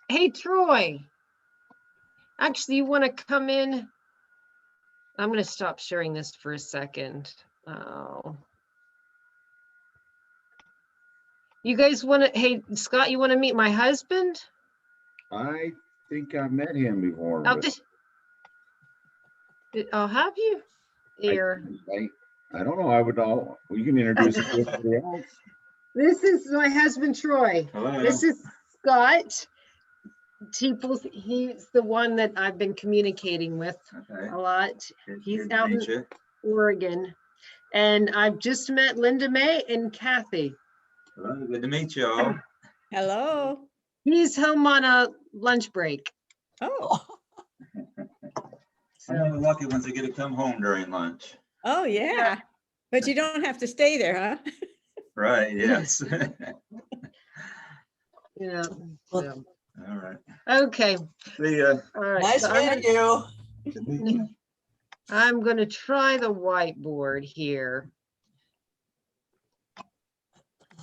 Hey, Troy. Actually, you want to come in? I'm going to stop sharing this for a second. Oh. You guys want to, hey, Scott, you want to meet my husband? I think I've met him before. Oh, But I'll have you here. I don't know. I would all. You can introduce everybody else. This is my husband, Troy. Hello. This is Scott. He's the one that I've been communicating with a lot. He's out in Oregon. And I've just met Linda May and Kathy. Hello, good to meet you all. Hello. He's home on a lunch break. Oh. I'm one of the lucky ones that get to come home during lunch. Oh, yeah. But you don't have to stay there, huh? Right, yes. Yeah. So. All right. Okay. See ya. All right. Nice meeting you. I'm going to try the whiteboard here.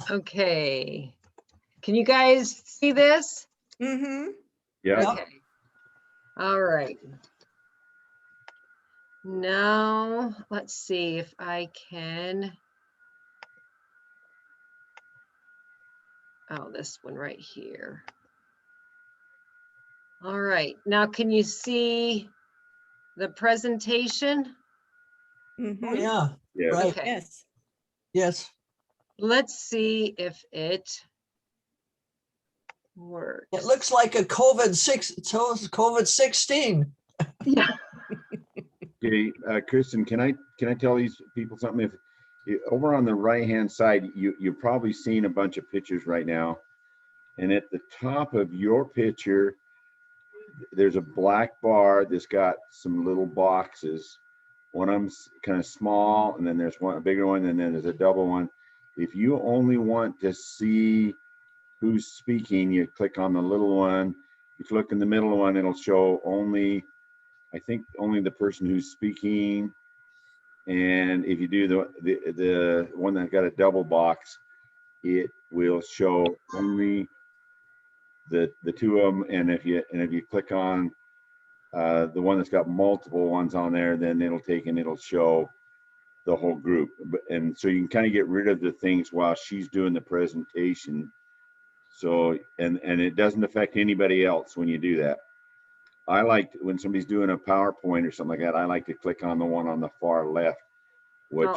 Okay. Can you guys see this? Mm-hmm. Yeah. Okay. All right. Now, let's see if I can. Oh, this one right here. All right. Now, can you see the presentation? Mm-hmm. Yeah. Yeah. Right. Okay. Yes. Yes. Let's see if it works. It looks like a COVID-16. Yeah. Okay, Kristin, can I tell these people something? If over on the right-hand side, you've probably seen a bunch of pictures right now, and at the top of your picture, there's a black bar that's got some little boxes. One of them's kind of small, and then there's a bigger one, and then there's a double one. If you only want to see who's speaking, you click on the little one. If you look in the middle one, it'll show only, I think, only the person who's speaking. And if you do the one that got a double box, it will show only the two of them. And if you click on the one that's got multiple ones on there, then it'll show the whole group. And so you can kind of get rid of the things while she's doing the presentation. So, and it doesn't affect anybody else when you do that. I like when somebody's doing a PowerPoint or something like that, I like to click on the one on the far left, which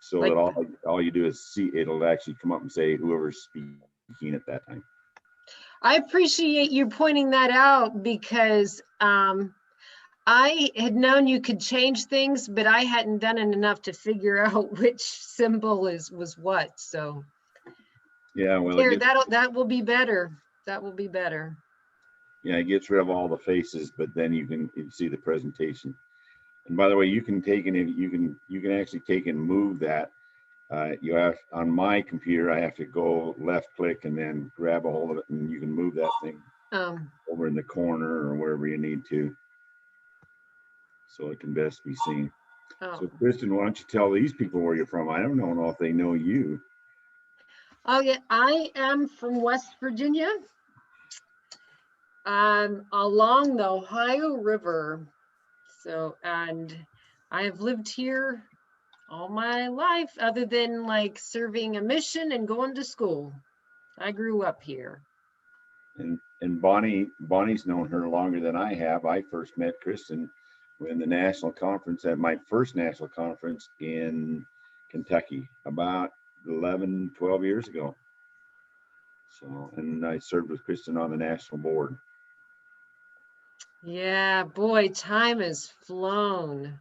so like, that all you do is see, it'll actually come up and say whoever's speaking at that time. I appreciate you pointing that out because I had known you could change things, but I hadn't done it enough to figure out which symbol was what. So yeah, well, here, that will be better. That will be better. Yeah, it gets rid of all the faces, but then you can see the presentation. And by the way, you can actually take and move that. You have, on my computer, I have to go left click and then grab a hold of it, and you can move that thing over in the corner or wherever you need to, so it can best be seen. So Kristin, why don't you tell these people where you're from? I don't know if they know you. Oh yeah, I am from West Virginia, along the Ohio River. So, and I've lived here all my life, other than like serving a mission and going to school. I grew up here. And Bonnie's known her longer than I have. I first met Kristin in the national conference, at my first national conference in Kentucky, about 11, 12 years ago. So, and I served with Kristin on the national board. Yeah, boy, time has flown.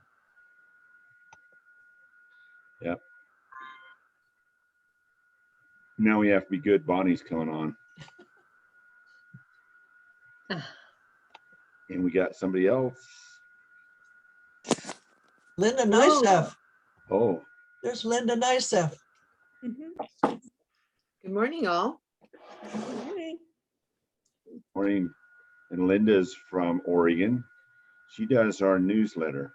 Yep. Now we have to be good. Bonnie's coming on. And we got somebody else. Linda Nicef. Oh. There's Linda Nicef. Mm-hmm. Good morning, all. Good morning. Morning. And Linda's from Oregon. She does our newsletter.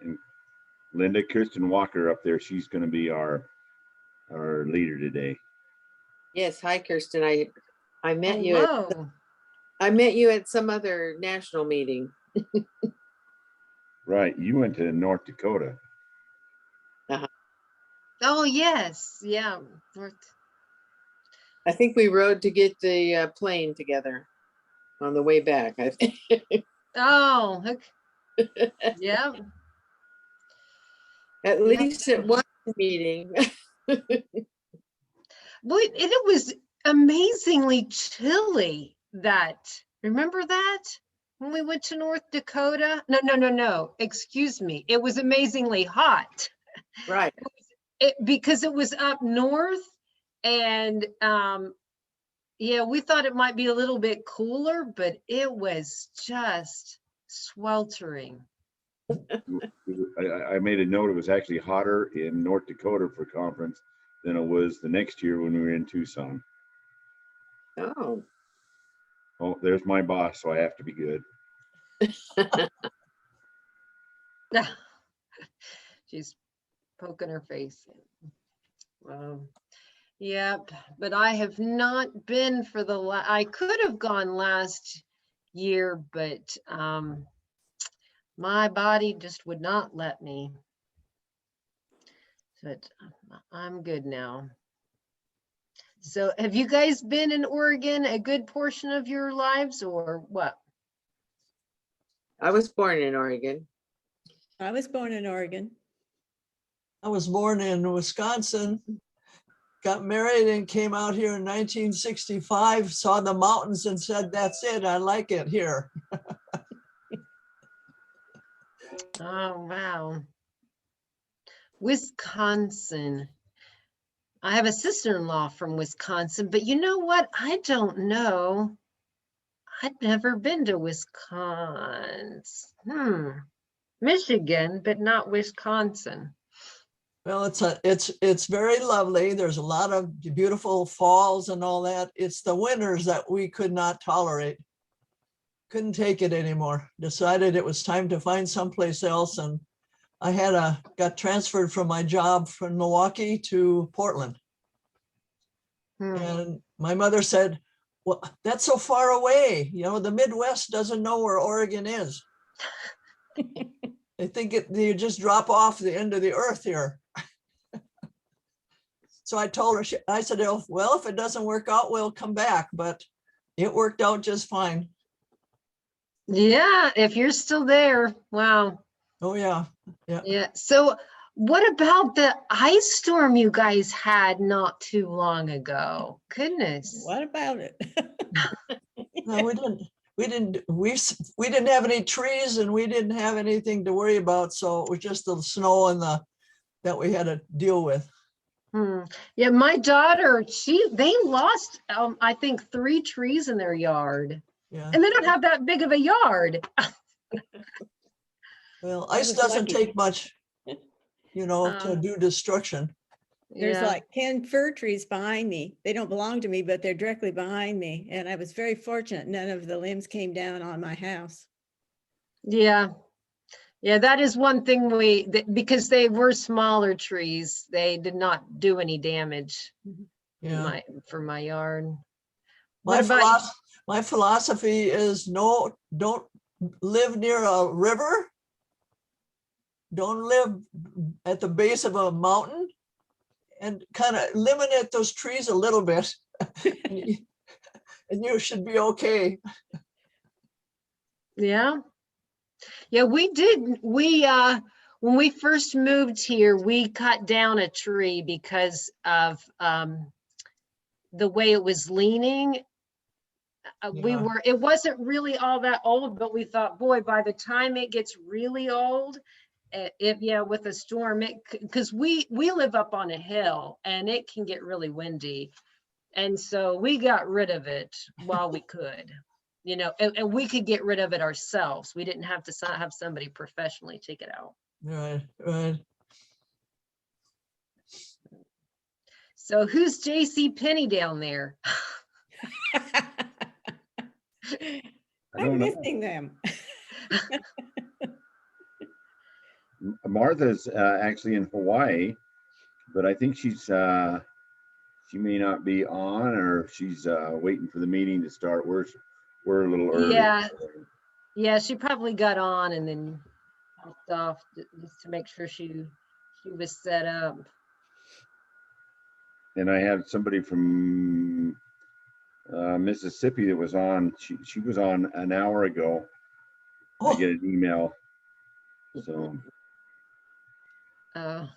And Linda, Kristin Walker up there, she's going to be our leader today. Yes, hi Kirsten. I met you Hello. at some other national meeting. Right, you went to North Dakota. Oh, yes. Yeah. North- I think we rode to get the plane together on the way back. I think. Oh, okay. Yeah. At Yeah. least at one meeting. Well, and it was amazingly chilly remember that when we went to North Dakota? No. Excuse me. It was amazingly hot. Right. Because it was up north and yeah, we thought it might be a little bit cooler, but it was just sweltering. I made a note, it was actually hotter in North Dakota for conference than it was the next year when we were in Tucson. Oh. Oh, there's my boss, so I have to be good. She's poking her face. Yep, but I have not been for I could have gone last year, but my body just would not let me. But I'm good now. So have you guys been in Oregon a good portion of your lives or what? I was born in Oregon. I was born in Oregon. I was born in Wisconsin, got married and came out here in 1965, saw the mountains and said, that's it, I like it here. Oh, wow. Wisconsin. I have a sister-in-law from Wisconsin, but you know what? I don't know. I'd never been to Wisconsin. Michigan, but not Wisconsin. Well, it's very lovely. There's a lot of beautiful falls and all that. It's the winters that we could not tolerate. Couldn't take it anymore. Decided it was time to find someplace else. And I got transferred from my job from Milwaukee to Portland. And my mother said, well, that's so far away. You know, the Midwest doesn't know where Oregon is. They think you just drop off the end of the earth here. So I told her, I said, well, if it doesn't work out, we'll come back. But it worked out just fine. Yeah, if you're still there. Wow. Oh, yeah. Yeah. So what about the ice storm you guys had not too long ago? Goodness. What about it? No, we didn't have any trees and we didn't have anything to worry about. So it was just the snow and that we had to deal with. Yeah, my daughter, they lost, I think 3 trees in their yard. Yeah. And they don't have that big of a yard. Well, I ice was doesn't lucky. take much, to do destruction. There's Yeah. like 10 fir trees behind me. They don't belong to me, but they're directly behind me. And I was very fortunate. None of the limbs came down on my house. Yeah. Yeah, that is one thing because they were smaller trees, they did not do any damage Yeah. for my yard. My What about my philosophy is don't live near a river. Don't live at the base of a mountain, and kind of eliminate those trees a little bit. And you should be okay. Yeah. Yeah, when we first moved here, we cut down a tree because of the way it was leaning. Yeah. It wasn't really all that old, but we thought, boy, by the time it gets really old, with a storm, because we live up on a hill and it can get really windy. And so we got rid of it while we could, and we could get rid of it ourselves. We didn't have to have somebody professionally take it out. Right. So who's J.C. Penney down there? I'm missing them. Martha's actually in Hawaii, but I think she's she may not be on, or she's waiting for the meeting to start. We're a little early. Yeah. Yeah, she probably got on and then hopped off just to make sure she was set up. And I had somebody from Mississippi that was on. She was on an hour ago. I Oh, get an email. So Uh,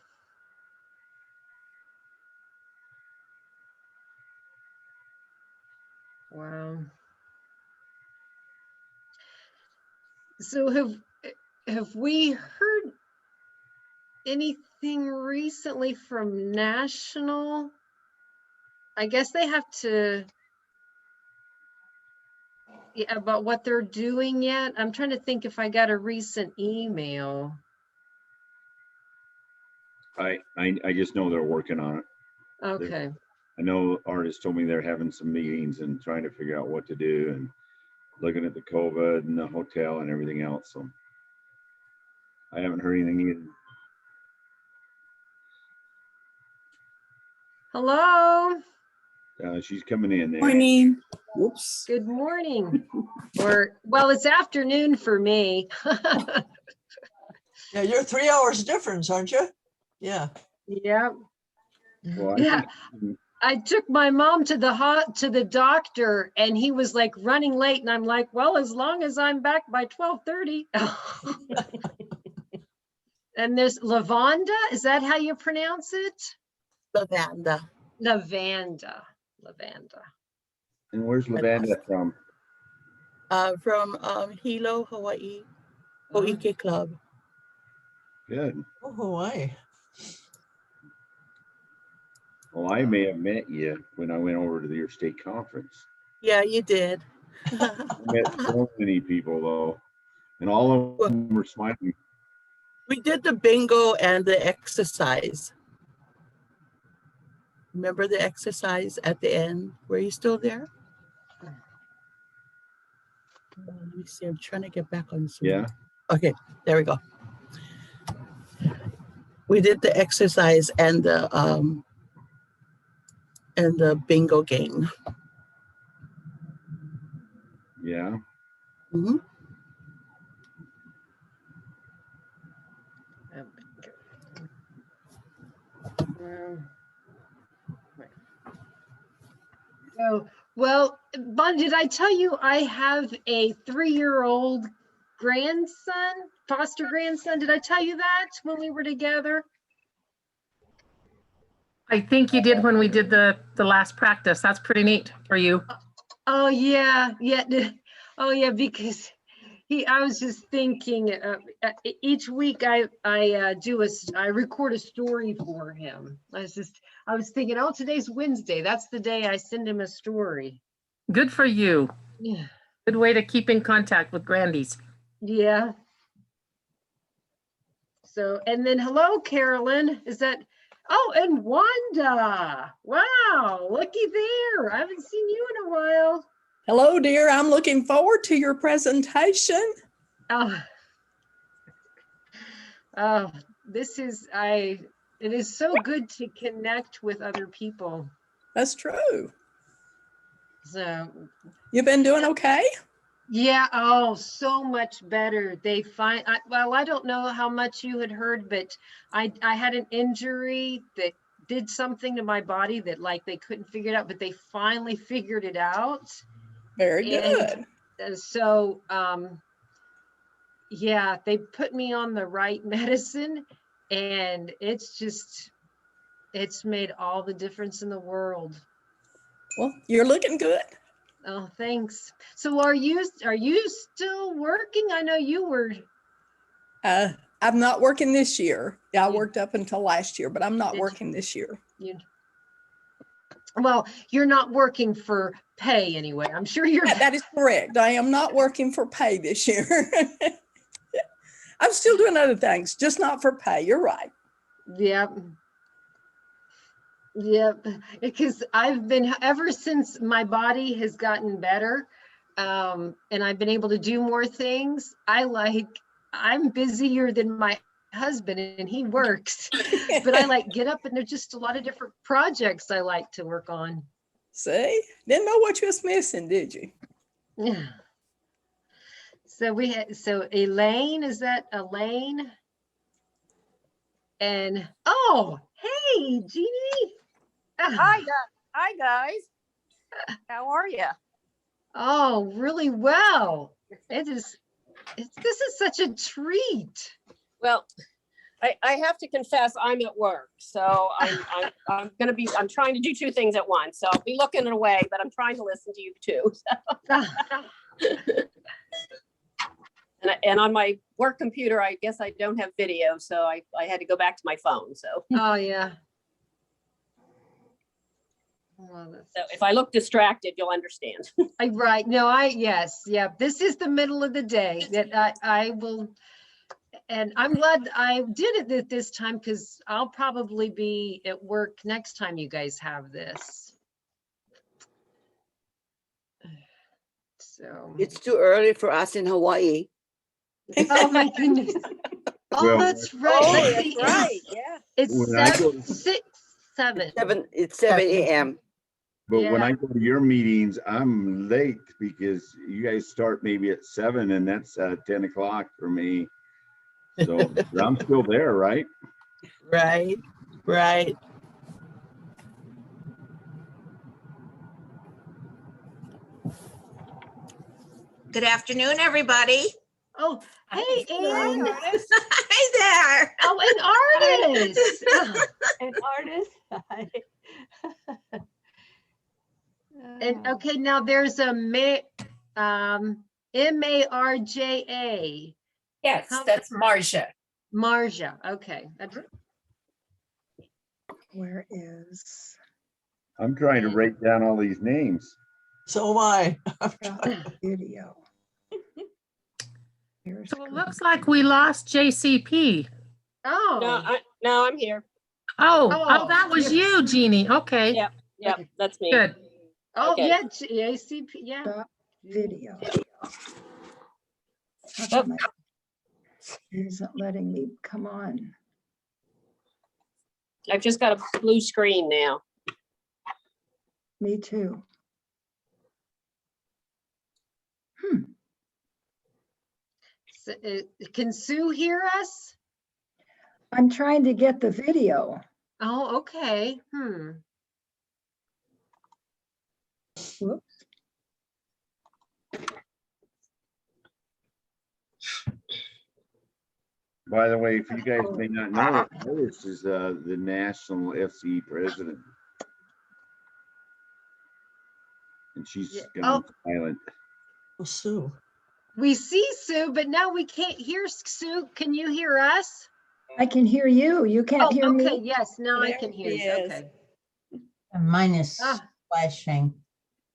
wow. So have we heard anything recently from National? I guess they have to, yeah, about what they're doing yet. I'm trying to think if I got a recent email. I just know they're working on it. Okay. I know artists told me they're having some meetings and trying to figure out what to do and looking at the COVID and the hotel and everything else. So I haven't heard anything either. Hello. She's coming in there. Morning. Whoops. Good morning. Or, well, it's afternoon for me. yeah, you're 3 hours difference, aren't you? Yeah. Yeah. Well, Yeah. I took my mom to the doctor, and he was like running late, and I'm like, well, as long as I'm back by 12:30. And there's Lavanda. Is that how you pronounce it? Lavanda. Lavanda. And where's Lavanda from? From Hilo, Hawaii, Oike Club. Good. Oh, Hawaii. Well, I may have met you when I went over to your state conference. Yeah, you did. I met so many people though, and all of them were smiling. We did the bingo and the exercise. Remember the exercise at the end? Were you still there? Let me see. I'm trying to get back on Zoom. Yeah. Okay, there we go. We did the exercise and the bingo game. Yeah. Mhm. So, well, Bon, did I tell you I have a 3-year-old grandson, foster grandson? Did I tell you that when we were together? I think you did when we did the last practice. That's pretty neat for you. Oh yeah, oh yeah, because I was just thinking, each week I record a story for him. I was thinking, oh, today's Wednesday. That's the day I send him a story. Good for you. Yeah. Good way to keep in contact with grandies. Yeah. So, and then hello, Carolyn. Is that? Oh, and Wanda. Wow, looky there. I haven't seen you in a while. Hello, dear. I'm looking forward to your presentation. Oh, it is so good to connect with other people. That's true. So, You've been doing okay? yeah, oh, so much better. Well, I don't know how much you had heard, but I had an injury that did something to my body that like they couldn't figure it out, but they finally figured it out. Very good. And so, yeah, they put me on the right medicine, and it's made all the difference in the world. Well, you're looking good. Oh, thanks. So are you still working? I know you were. I'm not working this year. Yeah, I worked up until last year, but I'm not working this year. Well, you're not working for pay anyway. I'm sure you're. Yeah, that is correct. I am not working for pay this year. I'm still doing other things, just not for pay. You're right. Yep. Yep. Because I've been, ever since my body has gotten better, and I've been able to do more things, I'm busier than my husband and he works. But I like get up and there's just a lot of different projects I like to work on. See, didn't know what you was missing, did you? Yeah. So we had, so Elaine, is that Elaine? And, oh, hey, Jeannie. Hi, hi guys. How are you? Oh, really well. This is such a treat. Well, I have to confess I'm at work, so I'm trying to do two things at once. So I'll be looking away, but I'm trying to listen to you too. And on my work computer, I guess I don't have video, so I had to go back to my phone. So. Oh, yeah. Well, So if I look distracted, you'll understand. right. No, yes. Yeah. This is the middle of the day that I will. And I'm glad I did it this time because I'll probably be at work next time you guys have this. So. It's too early for us in Hawaii. Oh my goodness. Oh, Well, that's right. Oh, Let's that's see. right. Yeah. It's When I go 7. It's 7 a.m. But when Yeah. I go to your meetings, I'm late because you guys start maybe at 7 and that's 10 o'clock for me. So I'm still there, right? Right, right. Good afternoon, everybody. Oh, hey, Ann. Hi there. Oh, an artist. An artist. And okay, now there's a M-A-R-J-A. Yes, that's Marcia. Marja. Okay. Where is I'm trying to write down all these names. So am I. video? Here's So it looks like we lost JCP. Oh. No, I'm here. Oh, that was you, Jeannie. Okay, Yep. Yep. That's me. good. Oh, Okay. yeah, ACP, yeah. Stop video. How come it isn't letting me come on? I've just got a blue screen now. Me too. So, can Sue hear us? I'm trying to get the video. Oh, okay. Whoops. By the way, if you guys may not know, Lois is the national FC president. And she's gone silent. Oh, Sue. We see Sue, but now we can't hear Sue. Can you hear us? I can hear you. You can't hear okay. me? Yes, now I There can hear he you. is. Okay. Mine is Ah. flashing.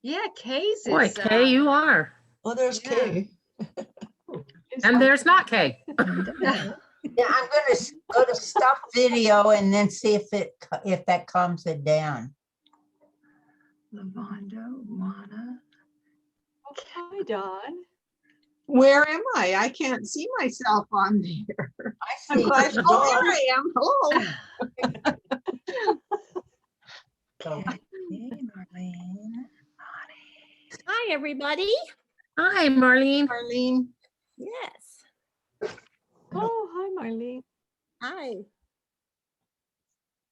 Yeah, Kay's Boy, is. Kay, you are. Oh, there's Yeah. Kay. And there's not Kay. Yeah, I'm gonna go to stop video and then see if that calms it down. Lavando, Lana. Hi, Dawn. Where am I? I can't see myself on there. I I'm see. glad. Oh, there I am. Hello. Marlene. Hi, everybody. Hi, Marlene. Marlene. Yes. Oh, hi, Marlene. Hi.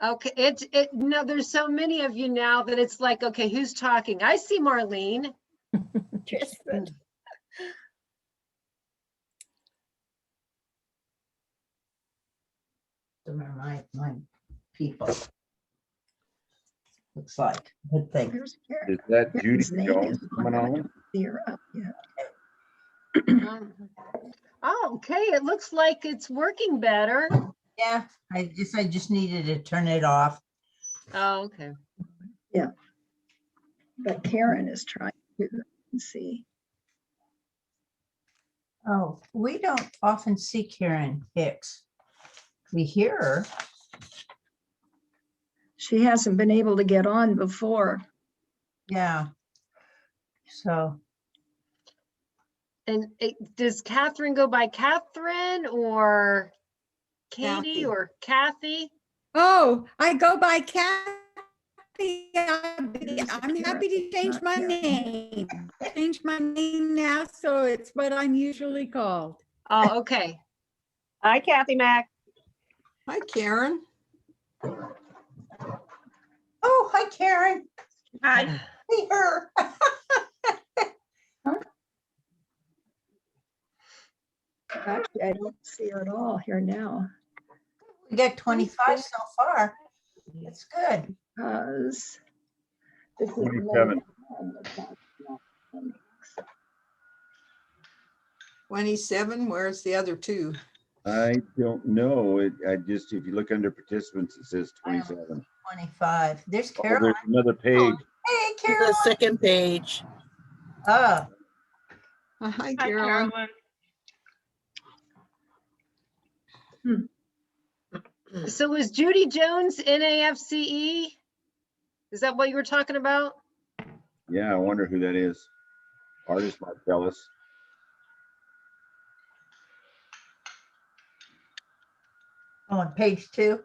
Okay, no, there's so many of you now that it's like, okay, who's talking? I see Marlene. Tristan. My people. Looks like, good thing. Where's Karen? Is that Judy His name Jones is coming on? See her up yet. Oh, okay, it looks like it's working better. Yeah, I just needed to turn it off. Oh, okay. Yeah. But Karen is trying to see. Oh, we don't often see Karen Hicks. We hear her. She hasn't been able to get on before. Yeah. So. And does Catherine go by Catherine or? Katie Kathy. or Kathy? Oh, I go by Kathy. I'm happy to change my name. Change my name now, so it's what I'm usually called. Oh, okay. Hi, Kathy Mac. Hi, Karen. Oh, hi, Karen. Hi. See her. Actually, I don't see her at all here now. We got 25 so far. That's good. Because this is 27. 27, where's the other two? I don't know. I just, if you look under participants, it says I am 27. 25. There's Oh, Caroline. there's another page. Hey, The Caroline. second page. Oh, Hi, Carolyn. So is Judy Jones NAFCE? Is that what you were talking about? Yeah, I wonder who that is. Artist might tell us. on page 2.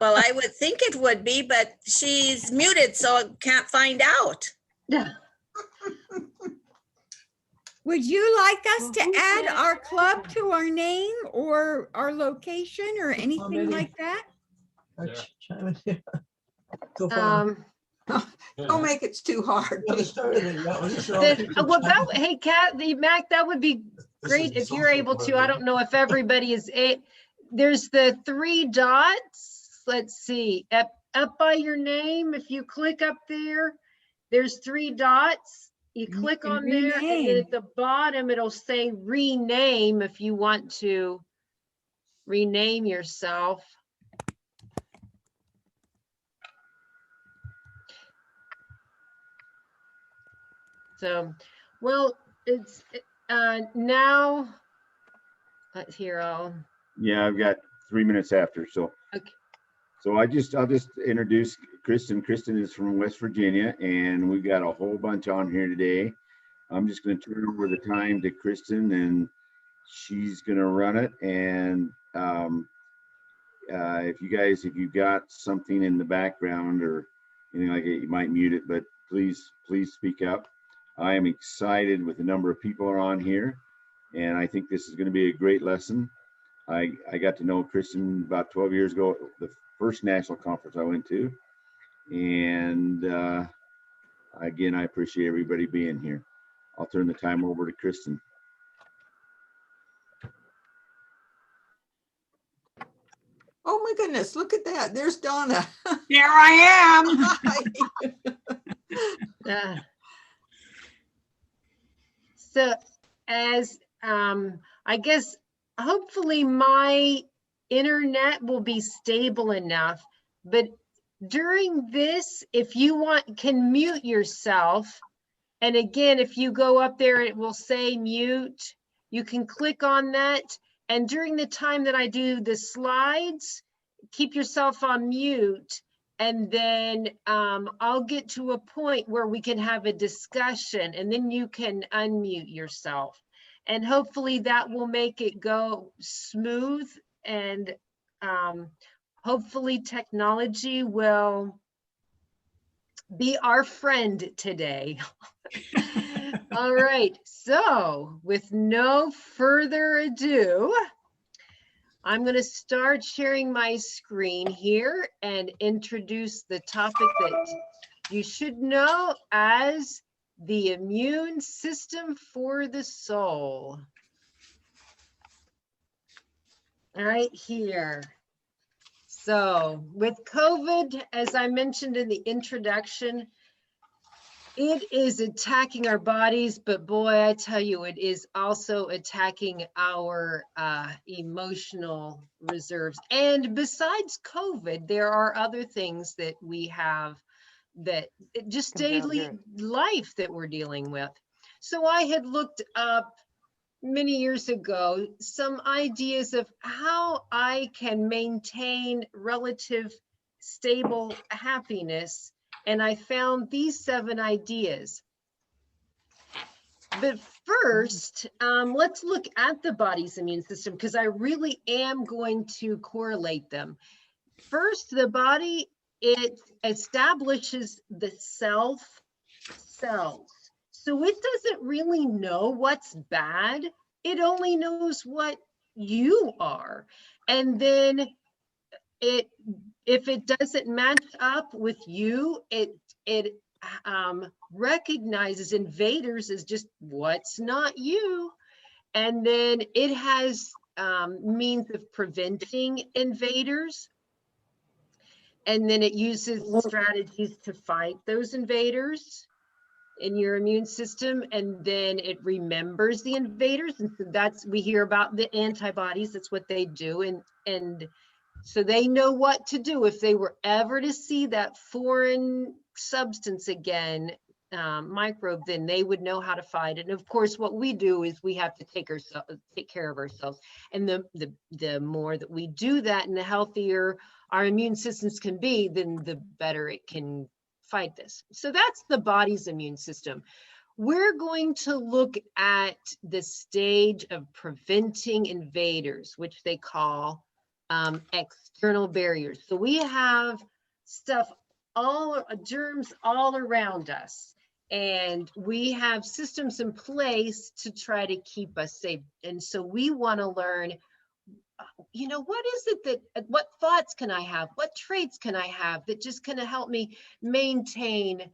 Well, I would think it would be, but she's muted, so I can't find out. Yeah. Would you like us to add our club to our name or our location or anything many? like that? So far. Don't make it too hard. Yeah, they started it, yeah, we just all Then, keep well, trying. hey, Kathy, Mac, that would be great if you're able to. I don't know if everybody is. There's the 3 dots. Let's see, up by your name. If you click up there, there's 3 dots. You And you click can on there, and then rename. at the bottom it'll say rename if you want to rename yourself. So, well, it's now. Let's hear. Yeah, I've got 3 minutes after, so. Okay. So I'll just introduce Kristin. Kristin is from West Virginia, and we've got a whole bunch on here today. I'm just going to turn over the time to Kristin, and she's going to run it. And if you've got something in the background or anything like it, you might mute it, but please speak up. I am excited with the number of people are on here, and I think this is going to be a great lesson. I got to know Kristin about 12 years ago, the first national conference I went to. And again, I appreciate everybody being here. I'll turn the time over to Kristin. Oh my goodness, look at that. There's Donna. Here I am. Hi. So as I guess hopefully my internet will be stable enough, but during this, if you can mute yourself. And again, if you go up there, it will say mute. You can click on that. And during the time that I do the slides, keep yourself on mute. And then I'll get to a point where we can have a discussion, and then you can unmute yourself. And hopefully that will make it go smooth, and hopefully technology will be our friend today. All right, so with no further ado, I'm going to start sharing my screen here and introduce the topic that you should know as the immune system for the soul. All right, here. So with COVID, as I mentioned in the introduction, it is attacking our bodies, but boy, I tell you, it is also attacking our emotional reserves. And besides COVID, there are other things that we have that just daily life that we're dealing with. So I had looked up many years ago some ideas of how I can maintain relative stable happiness. And I found these 7 ideas. But first, let's look at the body's immune system because I really am going to correlate them. First, the body, it establishes the cells. So it doesn't really know what's bad. It only knows what you are. And then if it doesn't match up with you, it recognizes invaders as just what's not you. And then it has means of preventing invaders. And then it uses strategies to fight those invaders in your immune system. And then it remembers the invaders. And so that's, we hear about the antibodies, that's what they do. And so they know what to do if they were ever to see that foreign substance again, microbe, then they would know how to fight it. And of course, what we do is we have to take care of ourselves. And the more that we do that and the healthier our immune systems can be, then the better it can fight this. So that's the body's immune system. We're going to look at the stage of preventing invaders, which they call external barriers. So we have stuff, germs all around us, and we have systems in place to try to keep us safe. And so we want to learn, you know, what is it that, what thoughts can I have? What traits can I have that just kind of help me maintain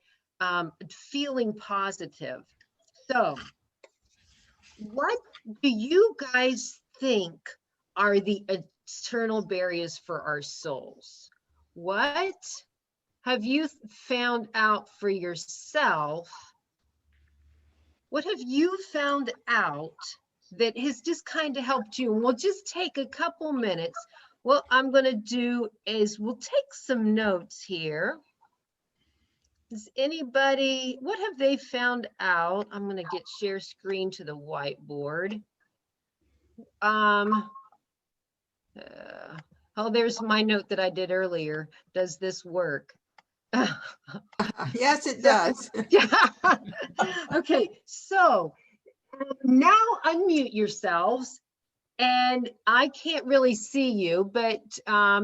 feeling positive? So what do you guys think are the external barriers for our souls? What have you found out for yourself? What have you found out that has just kind of helped you? And we'll just take a couple minutes. What I'm going to do is we'll take some notes here. Does anybody, what have they found out? I'm going to get share screen to the whiteboard. Oh, there's my note that I did earlier. Does this work? Yes, it does. Yeah. Okay, so now unmute yourselves, and I can't really see you, but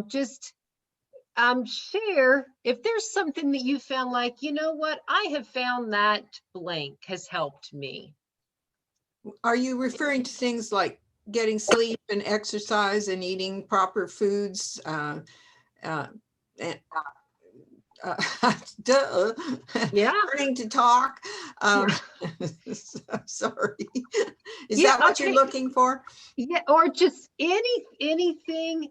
just share if there's something that you found, like, you know what, I have found that blank has helped me. Are you referring to things like getting sleep and exercise and eating proper foods? Duh. Yeah. Learning to talk. Sorry. Is that what you're looking for? Yeah, or just anything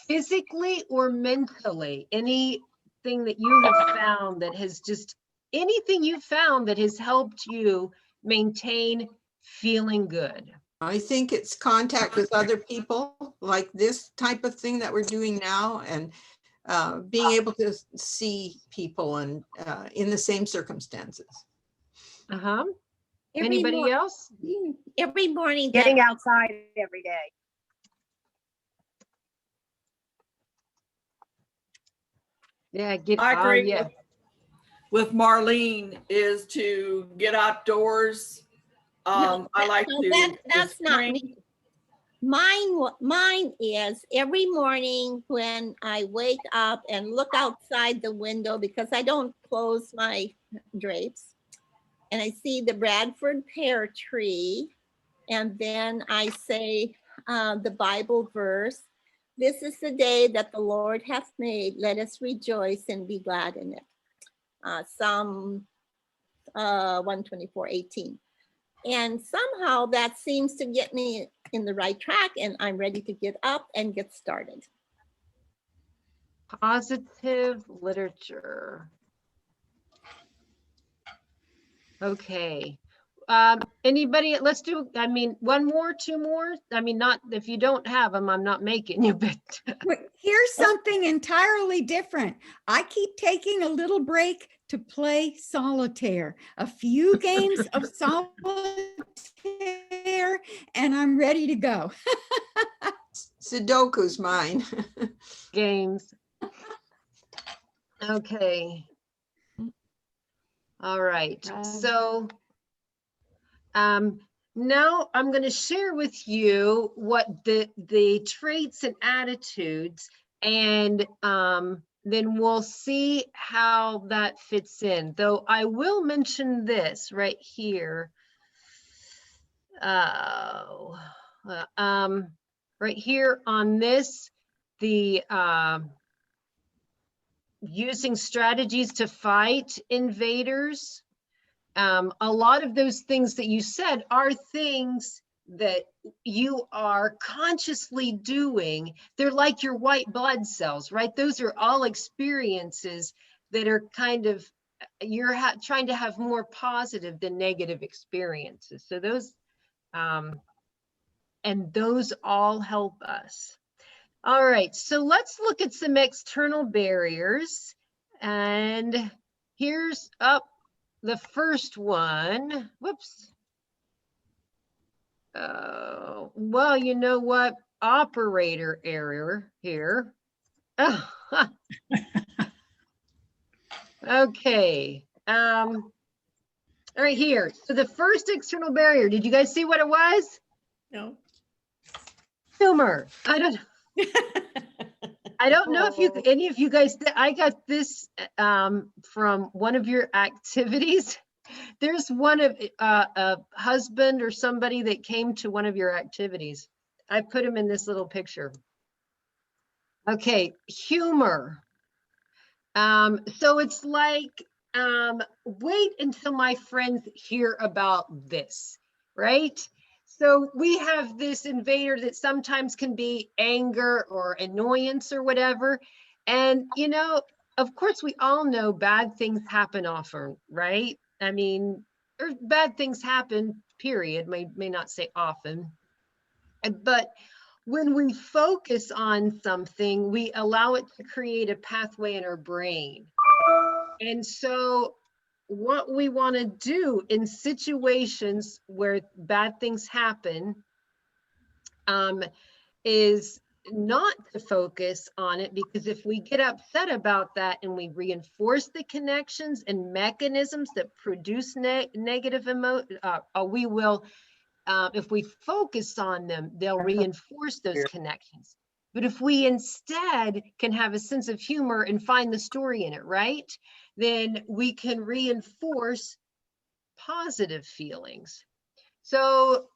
physically or mentally, anything that you have found that has just, anything you found that has helped you maintain feeling good. I think it's contact with other people, like this type of thing that we're doing now, and being able to see people and in the same circumstances. Anybody else? Every morning. Getting outside every day. Yeah, get I agree yeah. with Marlene is to get outdoors. No, I like to. That's not me. Mine is every morning when I wake up and look outside the window, because I don't close my drapes, and I see the Bradford pear tree, and then I say the Bible verse, "This is the day that the Lord hath made, let us rejoice and be glad in it." Psalm 124:18. And somehow that seems to get me in the right track, and I'm ready to get up and get started. Positive literature. Okay. Anybody, let's do, I mean, one more, two more. I mean, not, if you don't have them, I'm not making you, but. Here's something entirely different. I keep taking a little break to play solitaire, a few games of solitaire, and I'm ready to go. Sudoku's mine. Games. Okay. All right. So Now I'm going to share with you what the traits and attitudes, and then we'll see how that fits in. Though I will mention this right here. Right here on this, the using strategies to fight invaders. A lot of those things that you said are things that you are consciously doing. They're like your white blood cells, right? Those are all experiences that are kind of, you're trying to have more positive than negative experiences. So those, and those all help us. All right, so let's look at some external barriers. And here's up the first one. Whoops. Well, you know what? Operator error here. Okay. All right, here. So the first external barrier, did you guys see what it was? No. Humor. I don't know if any of you guys, I got this from one of your activities. There's one of a husband or somebody that came to one of your activities. I put him in this little picture. Okay, humor. So it's like, wait until my friends hear about this, right? So we have this invader that sometimes can be anger or annoyance or whatever. And, you know, of course, we all know bad things happen often, right? I mean, bad things happen, period. May not say often. But when we focus on something, we allow it to create a pathway in our brain. And so what we want to do in situations where bad things happen is not to focus on it, because if we get upset about that and we reinforce the connections and mechanisms that produce negative emotion, we will, if we focus on them, they'll reinforce those connections. But if we instead can have a sense of humor and find the story in it, right? Then we can reinforce positive feelings. So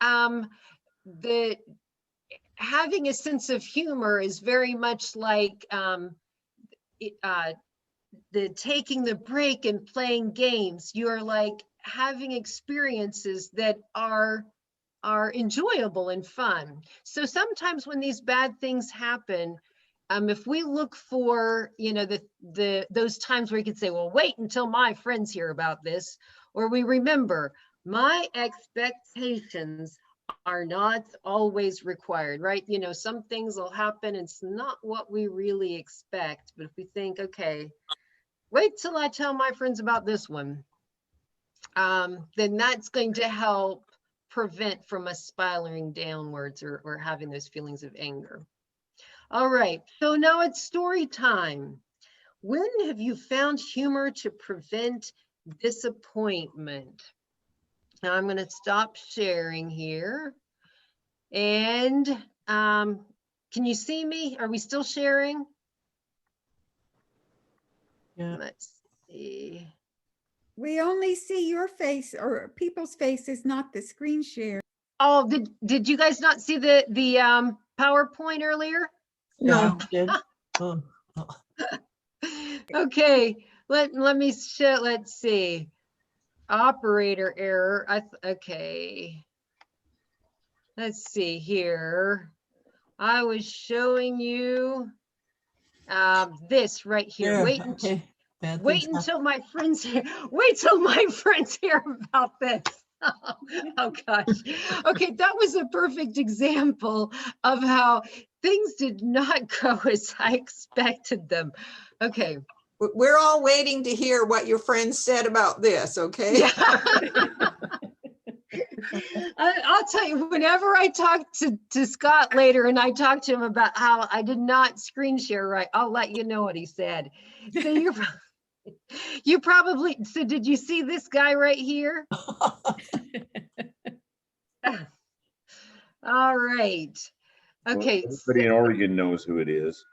having a sense of humor is very much like the taking the break and playing games. You're like having experiences that are enjoyable and fun. So sometimes when these bad things happen, if we look for, you know, those times where you could say, well, wait until my friends hear about this, or we remember my expectations are not always required, right? You know, some things will happen, it's not what we really expect. But if we think, okay, wait till I tell my friends about this one, then that's going to help prevent from us spiraling downwards or having those feelings of anger. All right, so now it's story time. When have you found humor to prevent disappointment? Now I'm going to stop sharing here. And can you see me? Are we still sharing? Yeah. Let's see. We only see your face or people's faces, not the screen share. Oh, did you guys not see the PowerPoint earlier? No. Did. Okay, let me show. Let's see. Operator error. Okay. Let's see here. I was showing you this right here. Yeah, Wait until my friends hear. Wait till my friends hear about this. Oh gosh. Okay, that was a perfect example of how things did not go as I expected them. Okay. We're all waiting to hear what your friends said about this, okay? Yeah. I'll tell you, whenever I talk to Scott later and I talk to him about how I did not screen share right, I'll let you know what he said. So you probably, so did you see this guy right here? All right. Okay. Everybody in Oregon knows who it is.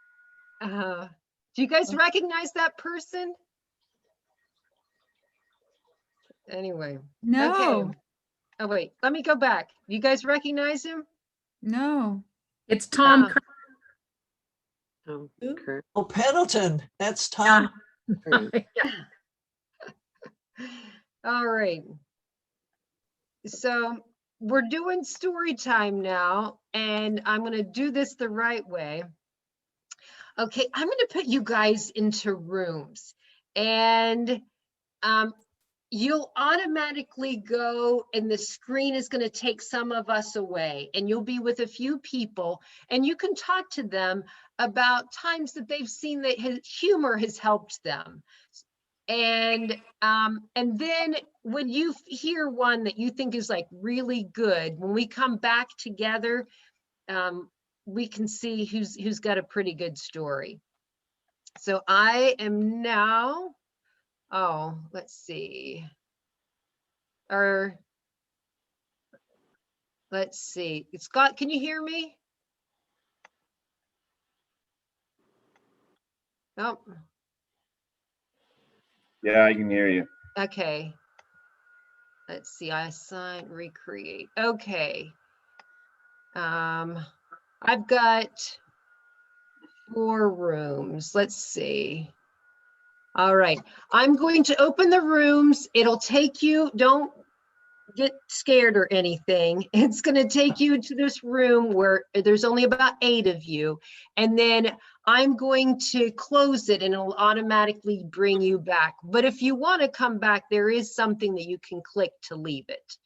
Do you guys recognize that person? Anyway. No. Okay. Oh, wait, let me go back. You guys recognize him? No. It's Tom. Oh, Oh, Pendleton, that's Tom. All right. So we're doing story time now, and I'm going to do this the right way. Okay, I'm going to put you guys into rooms, and you'll automatically go, and the screen is going to take some of us away, and you'll be with a few people, and you can talk to them about times that they've seen that humor has helped them. And then when you hear one that you think is like really good, when we come back together, we can see who's got a pretty good story. So I am now, oh, let's see. Let's see. Scott, can you hear me? Oh. Yeah, I can hear you. Okay. Let's see. I assign, recreate. Okay. I've got 4 rooms. Let's see. All right. I'm going to open the rooms. It'll take you, don't get scared or anything. It's going to take you to this room where there's only about 8 of you. And then I'm going to close it and it'll automatically bring you back. But if you want to come back, there is something that you can click to leave it.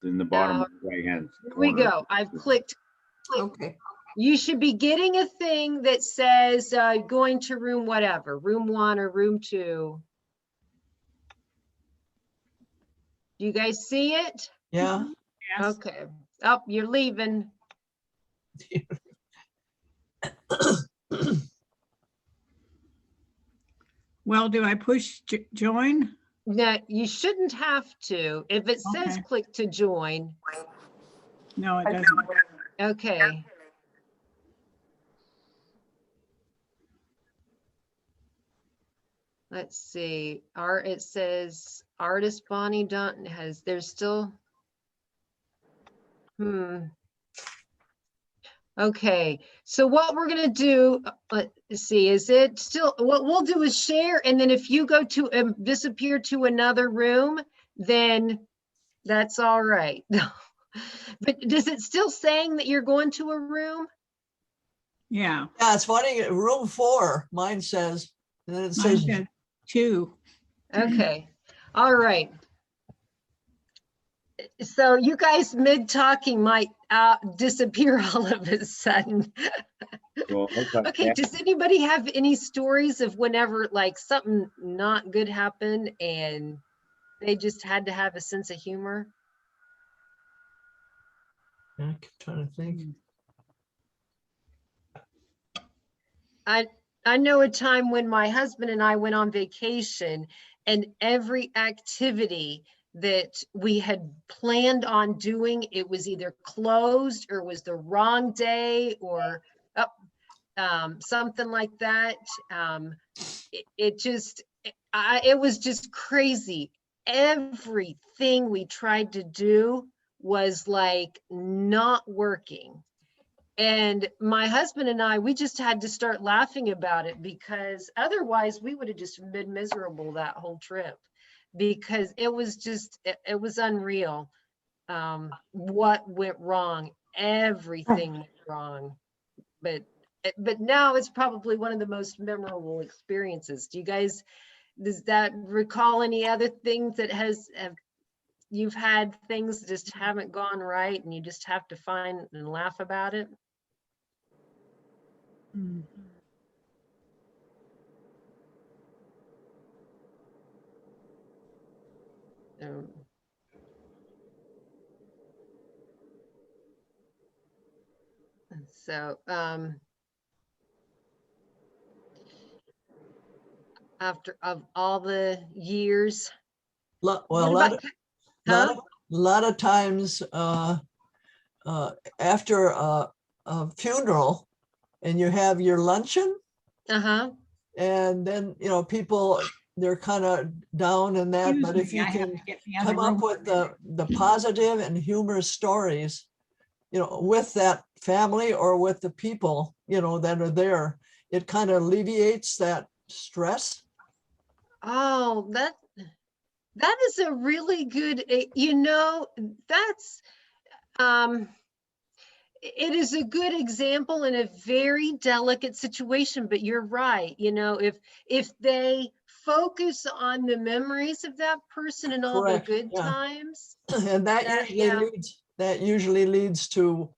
In the bottom right hand Here we corner. go. I've clicked. Okay. You should be getting a thing that says going to room whatever, room 1 or room 2. Do you guys see it? Yeah. Yes. Okay. Oh, you're leaving. Well, do I push join? No, you shouldn't have to. If it says Okay. click to join. No, it doesn't. Okay. Let's see. It says artist Bonnie Dunn has, there's still. Okay, so what we're gonna do, let's see, is it still, what we'll do is share, and then if you go to disappear to another room, then that's all right. But does it still saying that you're going to a room? Yeah. Yeah, it's funny. Room 4, mine says, and then it says Mine said 2. Okay, all right. So you guys mid-talking might disappear all of a sudden. Well, Okay, does anybody have any stories of whenever like something not good happened and they just had to have a sense of humor? I'm trying to think. I know a time when my husband and I went on vacation and every activity that we had planned on doing, it was either closed or was the wrong day or something like that. It was just crazy. Everything we tried to do was like not working. And my husband and I, we just had to start laughing about it because otherwise we would have just been miserable that whole trip because it was just, it was unreal. What went wrong? Everything went wrong. But now it's probably one of the most memorable experiences. Do you guys, does that recall any other things that you've had things that just haven't gone right and you just have to find and laugh about it? So after of all the years, well, a lot of times after a funeral and you have your luncheon. Uh-huh. And then, you know, people, they're kind of down in that, but if you can come up with the positive and humorous stories, you know, with that family or with the people, you know, that are there, it kind of alleviates that stress. Oh, that is a really good, you know, that's, it is a good example in a very delicate situation, but you're right. You know, if they focus on the memories of that person and all Correct, the good yeah. times, And that usually leads to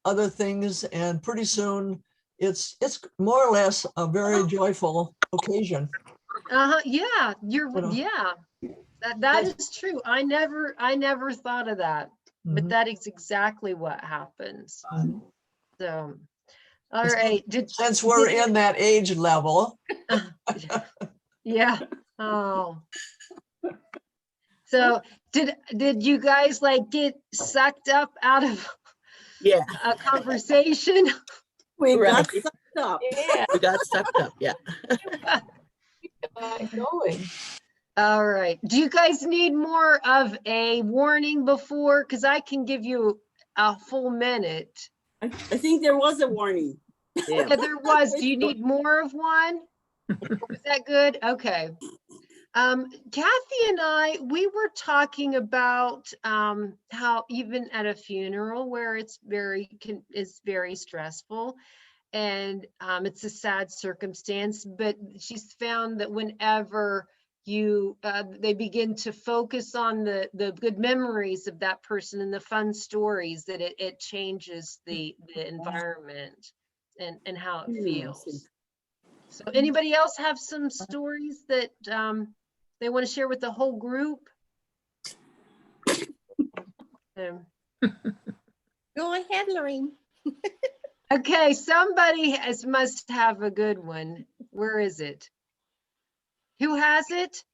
other things, and pretty soon it's more or less a very joyful occasion. yeah, You know. yeah, that is true. I never thought of that, but that is exactly what happens. So, all right. Since we're in that age level. Yeah. Oh. So did you guys like get sucked up out of a conversation? We got sucked up. Yeah. We got sucked up, yeah. Going. All right. Do you guys need more of a warning before? Because I can give you a full minute. I think there was a warning. Yeah, there was. Do you need more of one? Is that good? Okay. Kathy and I, we were talking about how even at a funeral where it's is very stressful and it's a sad circumstance, but she's found that whenever they begin to focus on the good memories of that person and the fun stories, that it changes the environment and how it feels. So anybody else have some stories that they want to share with the whole group? Go ahead, Lorraine. Okay, somebody must have a good one. Where is it? Who has it?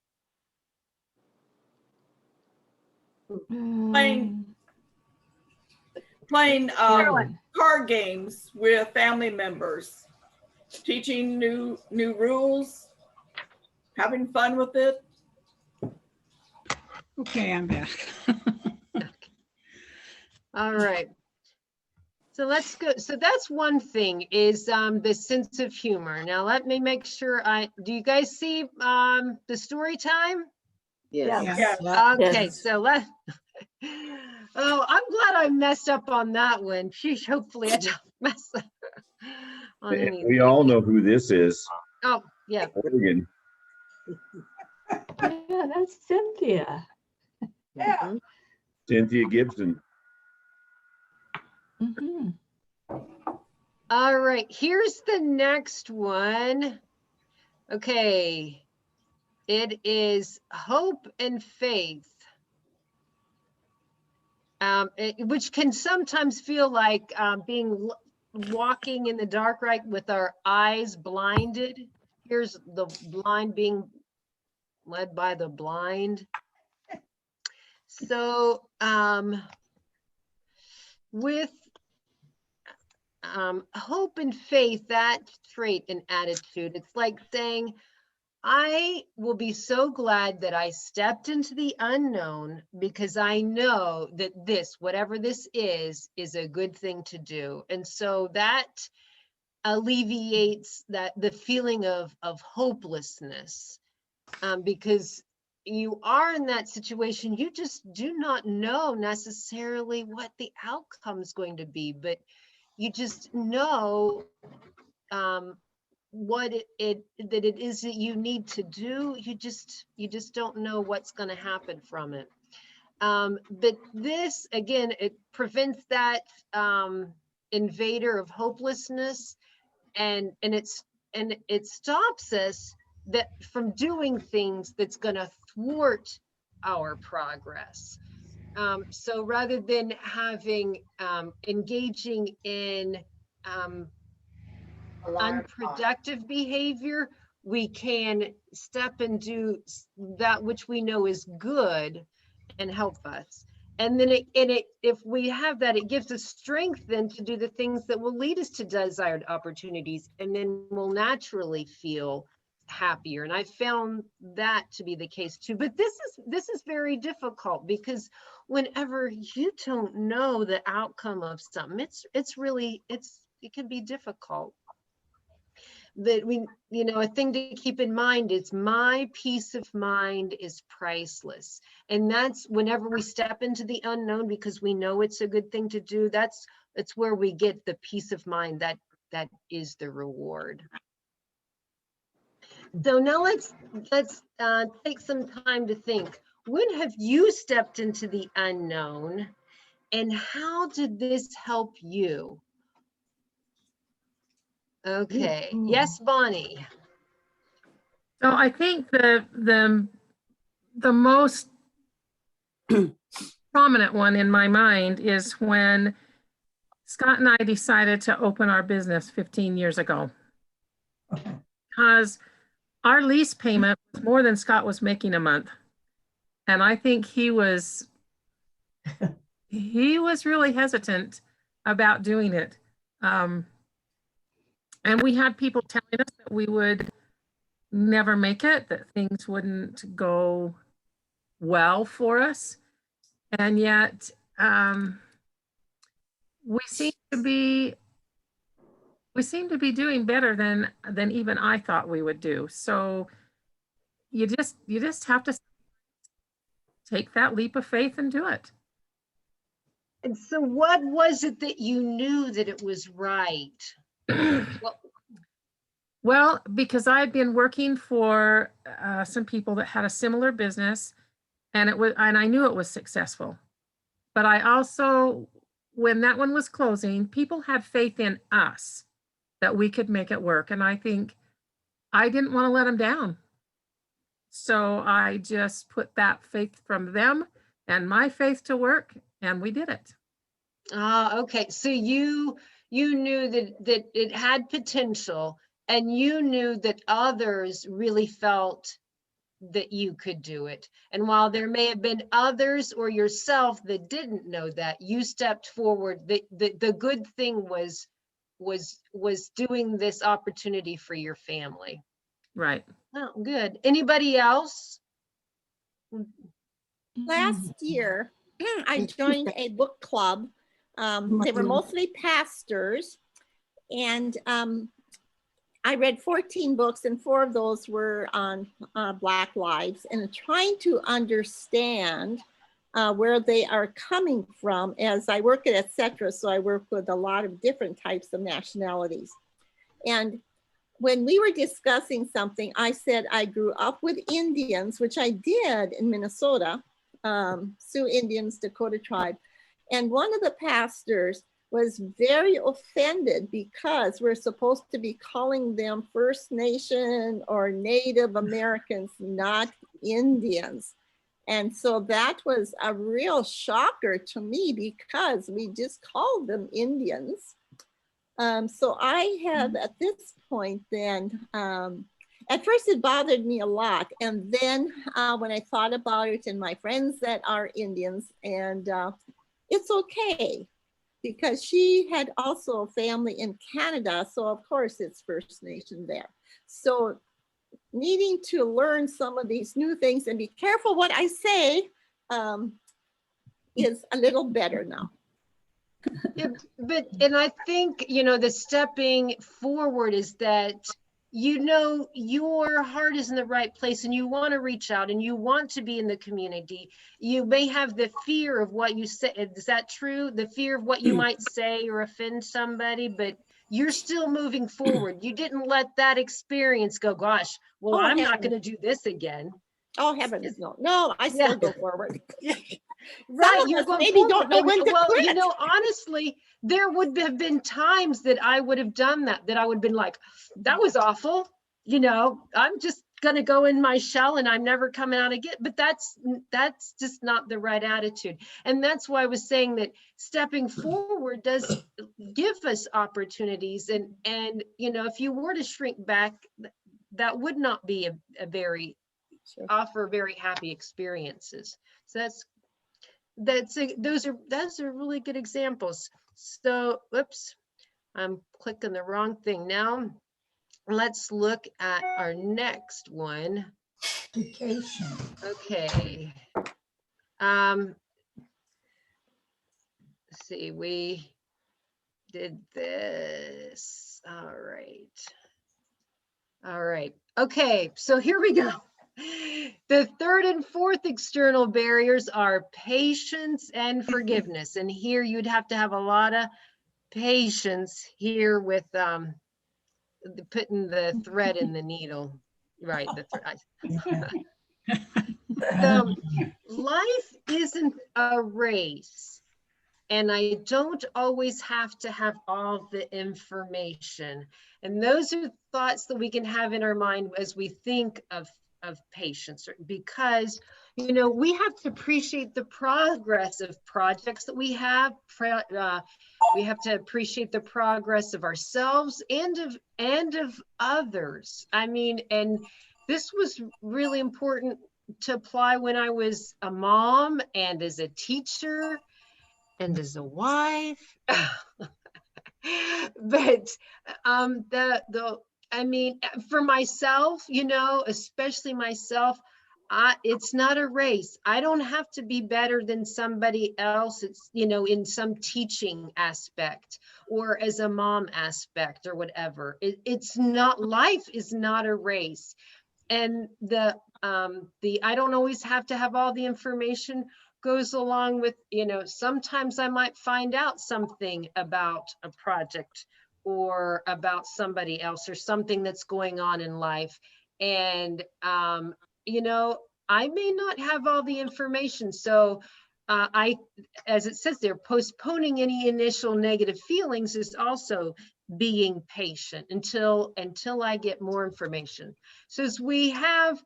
Playing card games with family members, teaching new rules, having fun with it. Okay, I'm back. All right. So let's go. So that's one thing is the sense of humor. Now let me make sure do you guys see the story time? Yes. Yes. Okay, so oh, I'm glad I messed up on that one. Sheesh, hopefully I don't mess up on anything. We all know who this is. Oh, yeah. Oregon. Yeah, that's Cynthia. Yeah. Cynthia Gibson. All right, here's the next one. Okay, it is hope and faith, which can sometimes feel like walking in the dark, right, with our eyes blinded. Here's the blind being led by the blind. So with hope and faith, that trait and attitude, it's like saying, I will be so glad that I stepped into the unknown because I know that whatever this is a good thing to do. And so that alleviates the feeling of hopelessness, because you are in that situation, you just do not know necessarily what the outcome is going to be, but you just know what it is that you need to do. You just don't know what's going to happen from it. But this, again, it prevents that invader of hopelessness, and it stops us from doing things that's going to thwart our progress. So rather than engaging in unproductive behavior, we can step and do that which we know is good and help us. And then if we have that, it gives us strength then to do the things that will lead us to desired opportunities, and then we'll naturally feel happier. And I found that to be the case too. But this is very difficult, because whenever you don't know the outcome of something, it can be difficult. That a thing to keep in mind is my peace of mind is priceless. And that's whenever we step into the unknown, because we know it's a good thing to do, that's where we get the peace of mind. That is the reward. So now let's take some time to think. When have you stepped into the unknown, and how did this help you? Okay. Yes, Bonnie. So I think the most prominent one in my mind is when Scott and I decided to open our business 15 years ago. Because our lease payment was more than Scott was making a month. And I think he was really hesitant about doing it. And we had people telling us that we would never make it, that things wouldn't go well for us. And yet we seem to be doing better than even I thought we would do. So you just have to take that leap of faith and do it. And so what was it that you knew that it was right? Well, because I had been working for some people that had a similar business, and I knew it was successful. But I also, when that one was closing, people had faith in us that we could make it work. And I think I didn't want to let them down. So I just put that faith from them and my faith to work, and we did it. Okay. So you knew that it had potential, and you knew that others really felt that you could do it. And while there may have been others or yourself that didn't know that, you stepped forward. The good thing was doing this opportunity for your family. Right. Oh, good. Anybody else? Last year, I joined a book club. They were mostly pastors, and I read 14 books, and 4 of those were on Black lives, and trying to understand where they are coming from. As I work at etc., so I work with a lot of different types of nationalities. And when we were discussing something, I said I grew up with Indians, which I did in Minnesota, Sioux Indians, Dakota tribe. And one of the pastors was very offended because we're supposed to be calling them First Nation or Native Americans, not Indians. And so that was a real shocker to me, because we just called them Indians. So I have at this point then, at first it bothered me a lot. And then when I thought about it, and my friends that are Indians, and it's okay, because she had also a family in Canada. So of course it's First Nation there. So needing to learn some of these new things and be careful what I say is a little better now. Yeah, and I think, the stepping forward is that, your heart is in the right place, and you want to reach out, and you want to be in the community. You may have the fear of what you say. Is that true? The fear of what you might say or offend somebody, but you're still moving forward. You didn't let that experience go, gosh, well, I'm not going to do this again. Oh, heavens, no, I still go forward. Right, you're going maybe don't know when to quit. Honestly, there would have been times that I would have done that I would have been like, that was awful. I'm just going to go in my shell and I'm never coming out again. But that's just not the right attitude. And that's why I was saying that stepping forward does give us opportunities. And if you were to shrink back, that would not be a very offer very happy experiences. So those are really good examples. So, whoops, I'm clicking the wrong thing now. Let's look at our next one. Vacation. Okay. Let's see, we did this. All right. Okay, so here we go. The third and fourth external barriers are patience and forgiveness. And here you'd have to have a lot of patience here with putting the thread in the needle. Right, the thread. So life isn't a race. And I don't always have to have all the information. And those are thoughts that we can have in our mind as we think of patience, because, you know, we have to appreciate the progress of projects that we have. We have to appreciate the progress of ourselves and of others. I mean, and this was really important to apply when I was a mom and as a teacher and as a wife. But I mean, for myself, you know, especially myself, it's not a race. I don't have to be better than somebody else. It's, you know, in some teaching aspect or as a mom aspect or whatever. It's not, life is not a race. And the I don't always have to have all the information goes along with, you know, sometimes I might find out something about a project or about somebody else or something that's going on in life. And, you know, I may not have all the information. So as it says there, postponing any initial negative feelings is also being patient until I get more information. So as we have,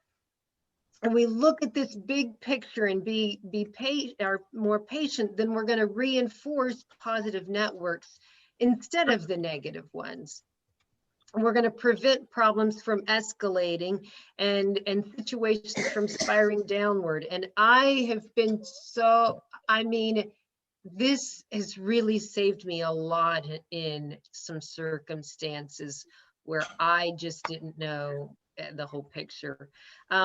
and we look at this big picture and be patient or more patient, then we're going to reinforce positive networks instead of the negative ones. We're going to prevent problems from escalating and situations from spiraling downward. And I have been so, I mean, this has really saved me a lot in some circumstances where I just didn't know the whole picture.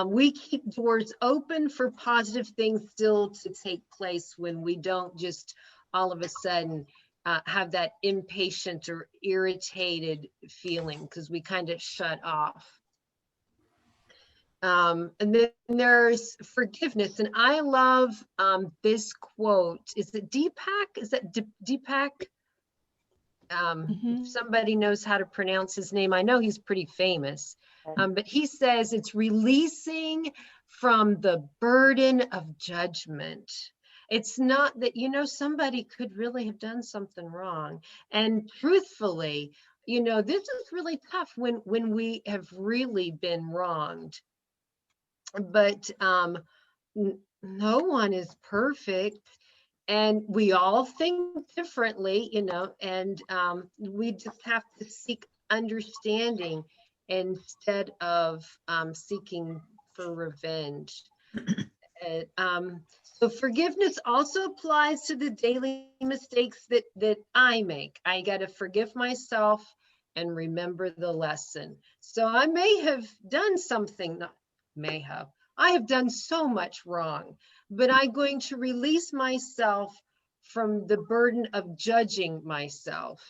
We keep doors open for positive things still to take place when we don't just all of a sudden have that impatient or irritated feeling, because we kind of shut off. And then there's forgiveness. And I love this quote. Is it Deepak? Is that Deepak? If somebody knows how to pronounce his name, I know he's pretty famous. But he says it's releasing from the burden of judgment. It's not that, you know, somebody could really have done something wrong. And truthfully, you know, this is really tough when we have really been wronged. But no one is perfect. And we all think differently, you know, and we just have to seek understanding instead of seeking for revenge. So forgiveness also applies to the daily mistakes that I make. I got to forgive myself and remember the lesson. So I may have done something, I have done so much wrong, but I'm going to release myself from the burden of judging myself.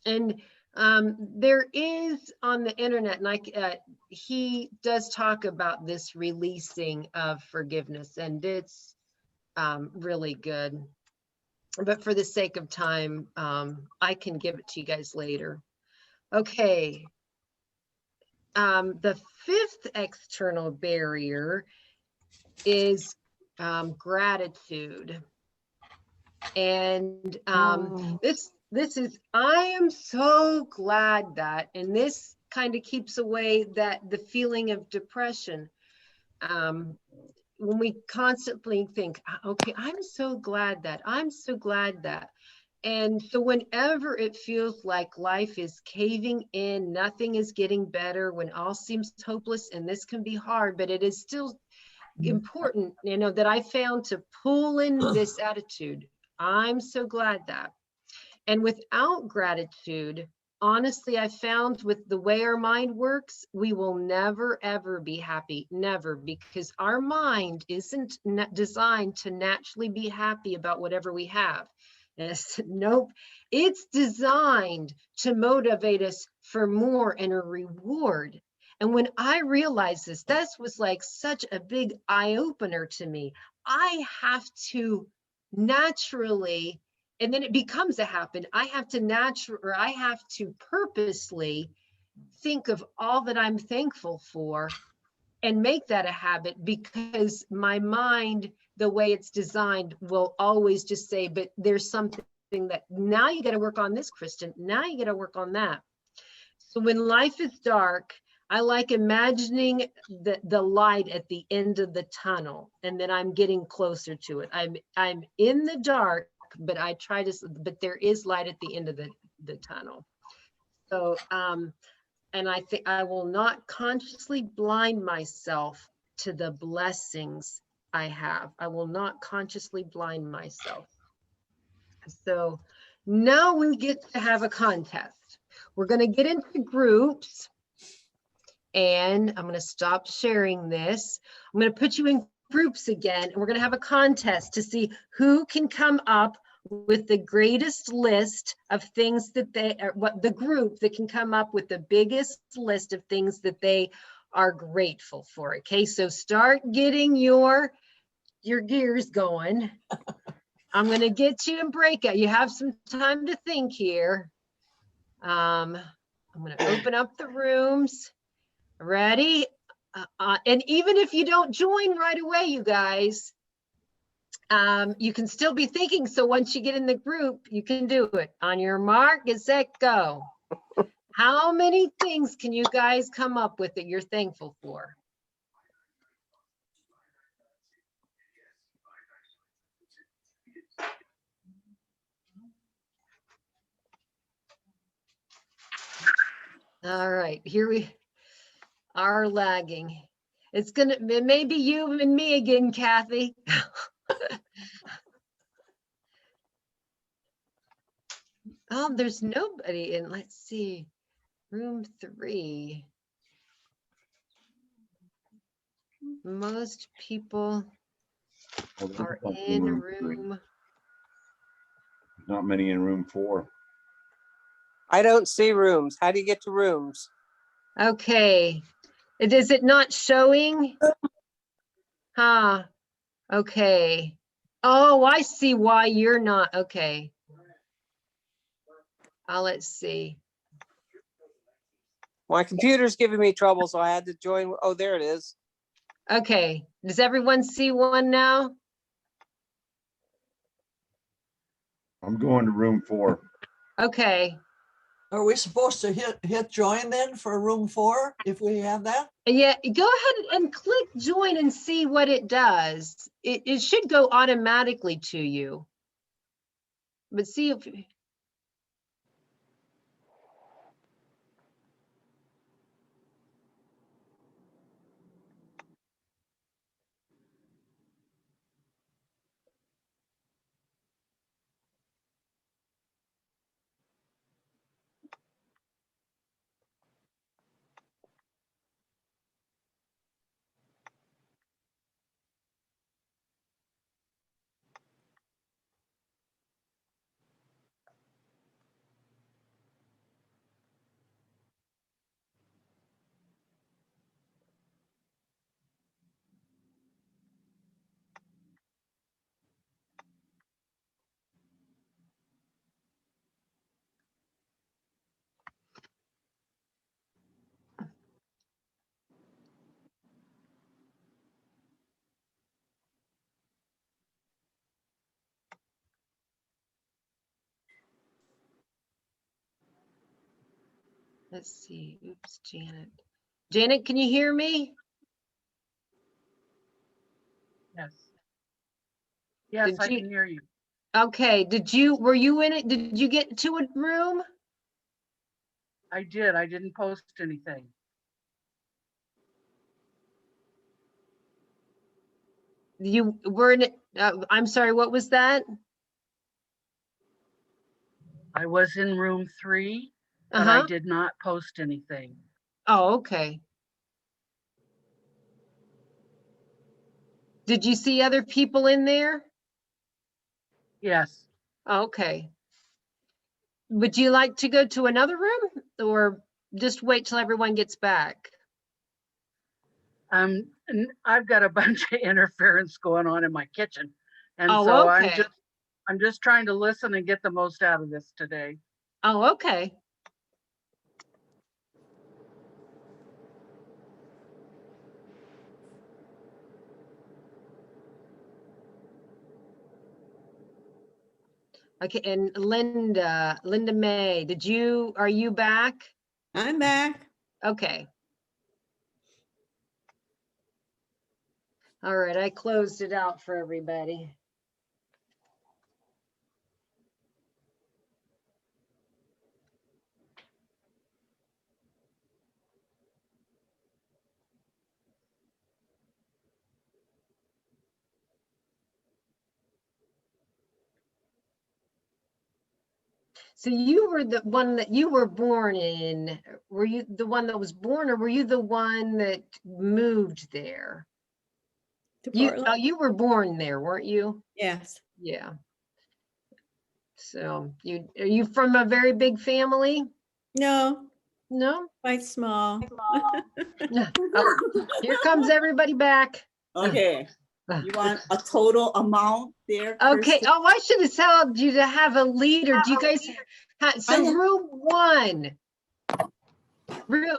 And there is on the internet, and he does talk about this releasing of forgiveness, and it's really good. But for the sake of time, I can give it to you guys later. Okay. The fifth external barrier is gratitude. And this is, I am so glad that, and this kind of keeps away the feeling of depression. When we constantly think, okay, I'm so glad that, and so whenever it feels like life is caving in, nothing is getting better, when all seems hopeless, and this can be hard, but it is still important, you know, that I found to pull in this attitude. I'm so glad that. And without gratitude, honestly, I found with the way our mind works, we will never, ever be happy. Never, because our mind isn't designed to naturally be happy about whatever we have. Nope. It's designed to motivate us for more and a reward. And when I realized this was like such a big eye opener to me. I have to naturally, and then it becomes a habit. I have to purposely think of all that I'm thankful for and make that a habit, because my mind, the way it's designed, will always just say, but there's something that now you got to work on this, Kristin. Now you got to work on that. So when life is dark, I like imagining the light at the end of the tunnel, and then I'm getting closer to it. I'm in the dark, but but there is light at the end of the tunnel. So, and I think I will not consciously blind myself to the blessings I have. I will not consciously blind myself. So now we get to have a contest. We're going to get into groups, and I'm going to stop sharing this. I'm going to put you in groups again, and we're going to have a contest to see who can come up with the greatest list of things that the group that can come up with the biggest list of things that they are grateful for. Okay, so start getting your gears going. I'm going to get you in breakout. You have some time to think here. I'm going to open up the rooms. Ready? And even if you don't join right away, you guys, you can still be thinking. So once you get in the group, you can do it. On your mark, get set, go. How many things can you guys come up with that you're thankful for? All right, here we are lagging. It may be you and me again, Kathy. Oh, there's nobody in, let's see, room 3. Most people are in room. Not many in room 4. I don't see rooms. How do you get to rooms? Okay. Is it not showing? Huh. Okay. Oh, I see why you're not. Okay. Let's see. My computer's giving me trouble, so I had to join. Oh, there it is. Okay. Does everyone see one now? I'm going to room 4. Okay. Are we supposed to hit join then for room 4 if we have that? Yeah, go ahead and click join and see what it does. It should go automatically to you. But see if let's see. Oops, Janet. Janet, can you hear me? Yes. Yes, Did I you- can hear you. Okay, were you in it? Did you get to a room? I did. I didn't post anything. You were in, I'm sorry, what was that? I was in room 3, but I did not post anything. Oh, okay. Did you see other people in there? Yes. Okay. Would you like to go to another room or just wait till everyone gets back? And I've got a bunch of interference going on in my kitchen. And Oh, so okay. I'm just trying to listen and get the most out of this today. Oh, okay. Okay, and Linda May, are you back? I'm back. Okay. All right, I closed it out for everybody. So you were the one that you were born in. Were you the one that was born, or were you the one that moved there? You were born there, weren't you? Yes. Yeah. So are you from a very big family? No. No? Quite small. Oh, here comes everybody back. Okay. You want a total amount there? Okay. Kirsten? Oh, I should have told you to have a leader. Do you guys have, so room 1.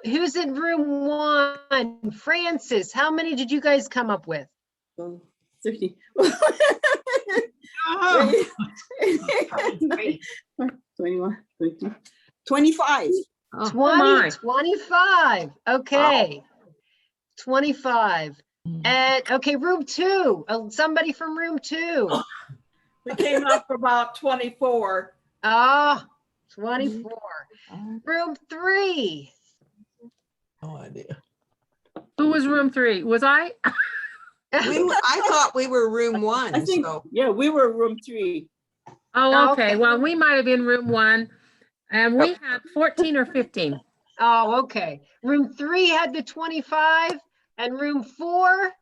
Who's in room 1? Francis, how many did you guys come up with? 30. 21, 22, 25. 25. Okay. 25. And okay, room 2. Somebody from room 2. We came up for about 24. Oh, 24. Room 3. No idea. Who was room 3? Was I? I thought we were room 1. I think, yeah, we were room 3. Oh, okay. Well, we might have been room 1, and we had 14 or 15. Oh, okay. Room 3 had the 25, and room 4.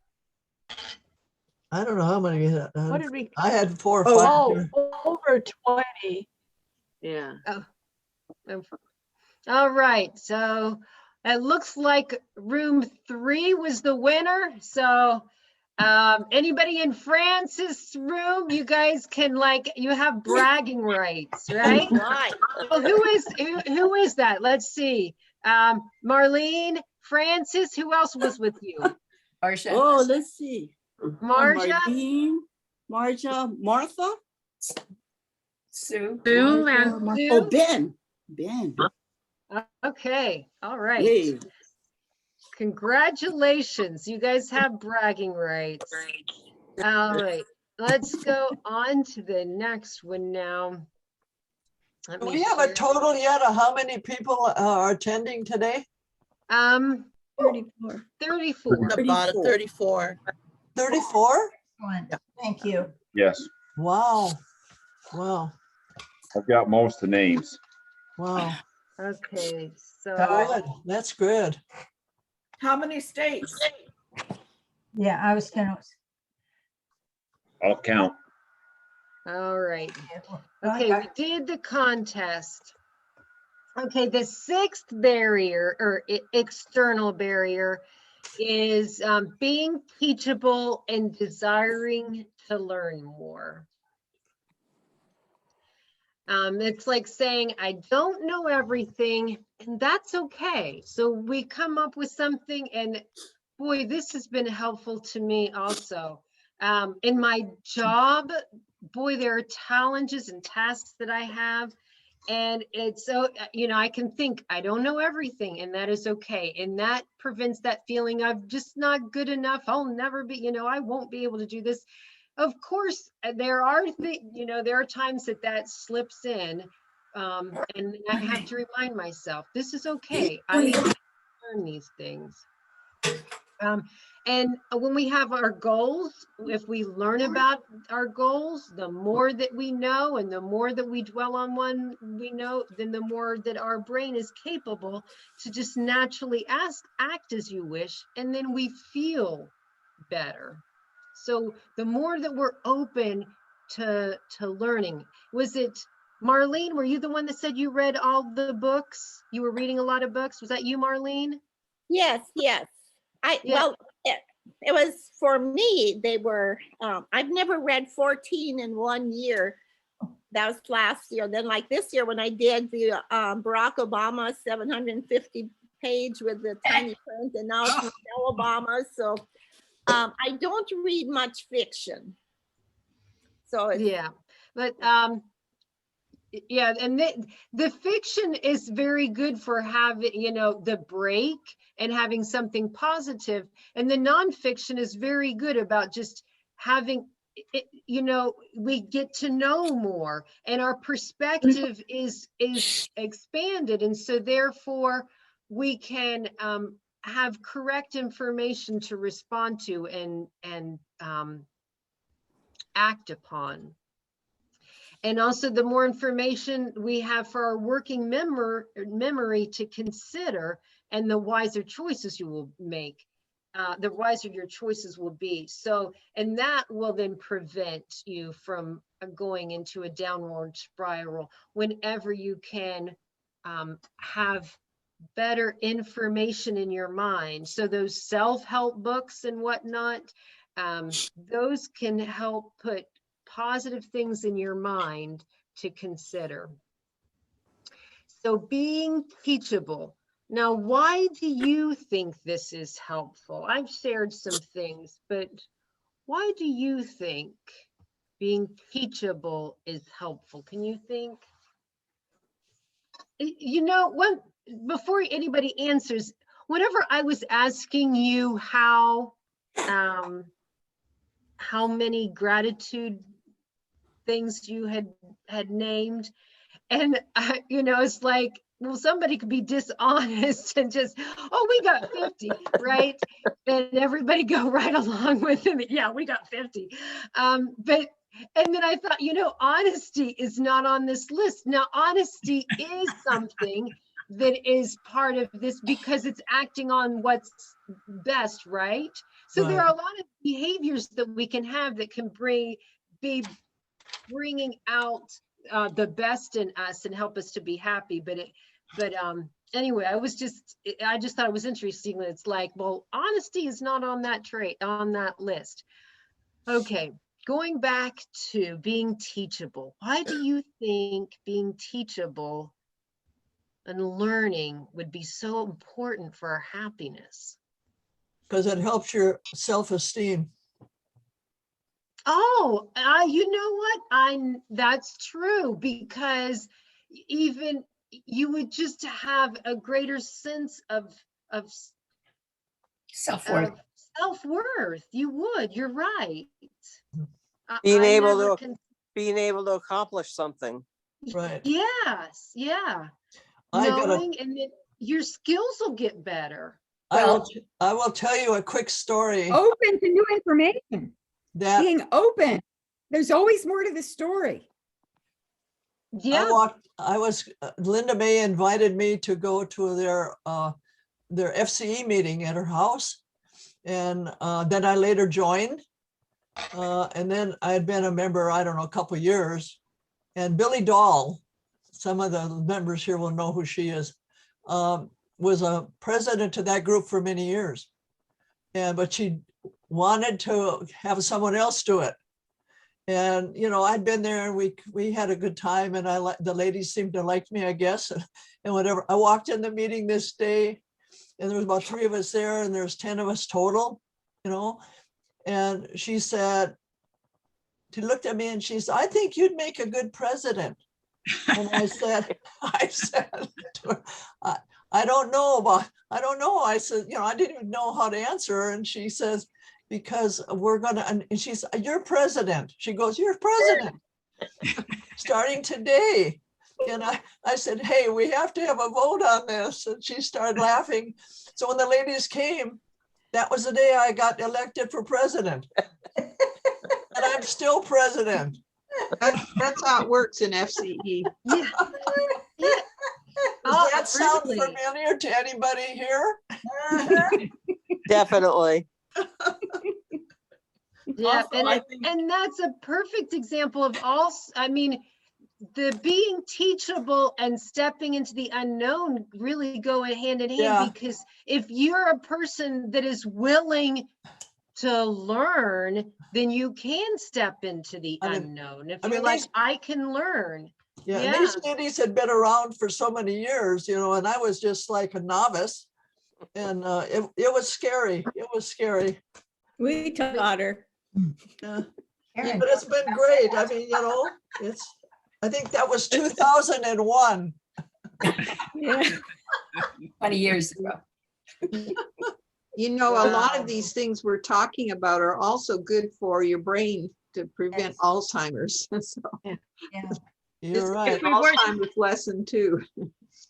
I don't know how many. What did we? I had 4 or 5. Over 20. Yeah. All right. So it looks like room 3 was the winner. So anybody in Francis' room, you guys can you have bragging rights, right? Well, who is that? Let's see. Marlene, Francis, who else was with you? Marcia. Oh, let's see. Marcia? Marcia, Martha? Sue. Sue Martha, and Martha. Sue? Oh, Ben. Okay. All right. Hey. Congratulations. You guys have bragging rights. All right. Let's go on to the next one now. Do we have a total yet of how many people are attending today? 34. 34. About 34. 34? Thank you. Yes, Wow. Wow. I've got most of the names. Wow. Okay, so Good. That's good. How many states? Yeah, I was gonna. I'll count. all right. Okay, we did the contest. Okay, the 6th barrier or external barrier is being teachable and desiring to learn more. It's like saying, I don't know everything, and that's okay. So we come up with something, and boy, this has been helpful to me also. In my job, boy, there are challenges and tasks that I have. And it's so, I can think I don't know everything, and that is okay. And that prevents that feeling of just not good enough. I'll never be, I won't be able to do this. Of course, there are there are times that slips in, and I have to remind myself, this is okay. I need to learn these things. And when we have our goals, if we learn about our goals, the more that we know and the more that we dwell on one we know, then the more that our brain is capable to just naturally act as you wish, and then we feel better. So the more that we're open to learning. Was it Marlene? Were you the one that said you read all the books? You were reading a lot of books. Was that you, Marlene? Yes, yes. Yeah. Well, it was for me, they were, I've never read 14 in 1 year. That was last year. Then like this year when I did the Barack Obama 750 page with the tiny print, and now it's Michelle Obama. So I don't read much fiction. So yeah, but yeah, and the fiction is very good for having, you know, the break and having something positive, and the nonfiction is very good about just having it, you know, we get to know more and our perspective is expanded, and so therefore we can have correct information to respond to and act upon. And also the more information we have for our working memory to consider, and the wiser choices you will make, the wiser your choices will be. So, and that will then prevent you from going into a downward spiral whenever you can have better information in your mind. So those self-help books and whatnot, those can help put positive things in your mind to consider. So being teachable. Now, why do you think this is helpful? I've shared some things, but why do you think being teachable is helpful? Can you think? You know, before anybody answers, whenever I was asking you how many gratitude things you had named, and you know, it's like, well, somebody could be dishonest and just, oh, we got 50, right? And everybody go right along with it. Yeah, we got 50. But and then I thought, you know, honesty is not on this list. Now, honesty is something that is part of this because it's acting on what's best, right? So there are a lot of behaviors that we can have that can be bringing out the best in us and help us to be happy. But anyway, I just thought it was interesting that it's like, well, honesty is not on that list. Okay, going back to being teachable. Why do you think being teachable and learning would be so important for our happiness? Because it helps your self-esteem. Oh, you know what? That's true, because even you would just have a greater sense of self-worth. Self-worth. You would. You're right. Being able to accomplish something. Right. Yes. Yeah. Knowing, and then your skills will get better. I will tell you a quick story. Open to new information. Being open. There's always more to the story. Yeah. Linda May invited me to go to their FCE meeting at her house. And then I later joined. And then I had been a member, I don't know, a couple of years. And Billy Dahl, some of the members here will know who she is, was a president to that group for many years. But she wanted to have someone else do it. And, you know, I'd been there and we had a good time, and the ladies seemed to like me, I guess, and whatever. I walked in the meeting this day and there was about 3 of us there, and there's 10 of us total, you know. And she said, she looked at me and she said, I think you'd make a good president. And I said, I don't know. I said, you know, I didn't even know how to answer her. And she says, because we're gonna, and she said, you're president. She goes, you're president starting today. And I said, hey, we have to have a vote on this. And she started laughing. So when the ladies came, That was the day I got elected for president. And I'm still president. That's how it works in FCE. Yeah. Does that sound really? familiar to anybody here? Definitely. Yeah, Also, I think- and that's a perfect example of I mean, the being teachable and stepping into the unknown really go hand in hand, Yeah. because if you're a person that is willing to learn, then you can step into the unknown. If you're like, I can learn. Yeah, and Yeah. these ladies had been around for so many years, you know, and I was just like a novice. And it was scary. It was scary. We taught her. Yeah. But it's been great. I mean, you know, I think that was 2001. Yeah. 20 years ago. You know, a lot of these things we're talking about are also good for your brain to prevent Alzheimer's. So You're right. If we weren't Alzheimer's lesson too.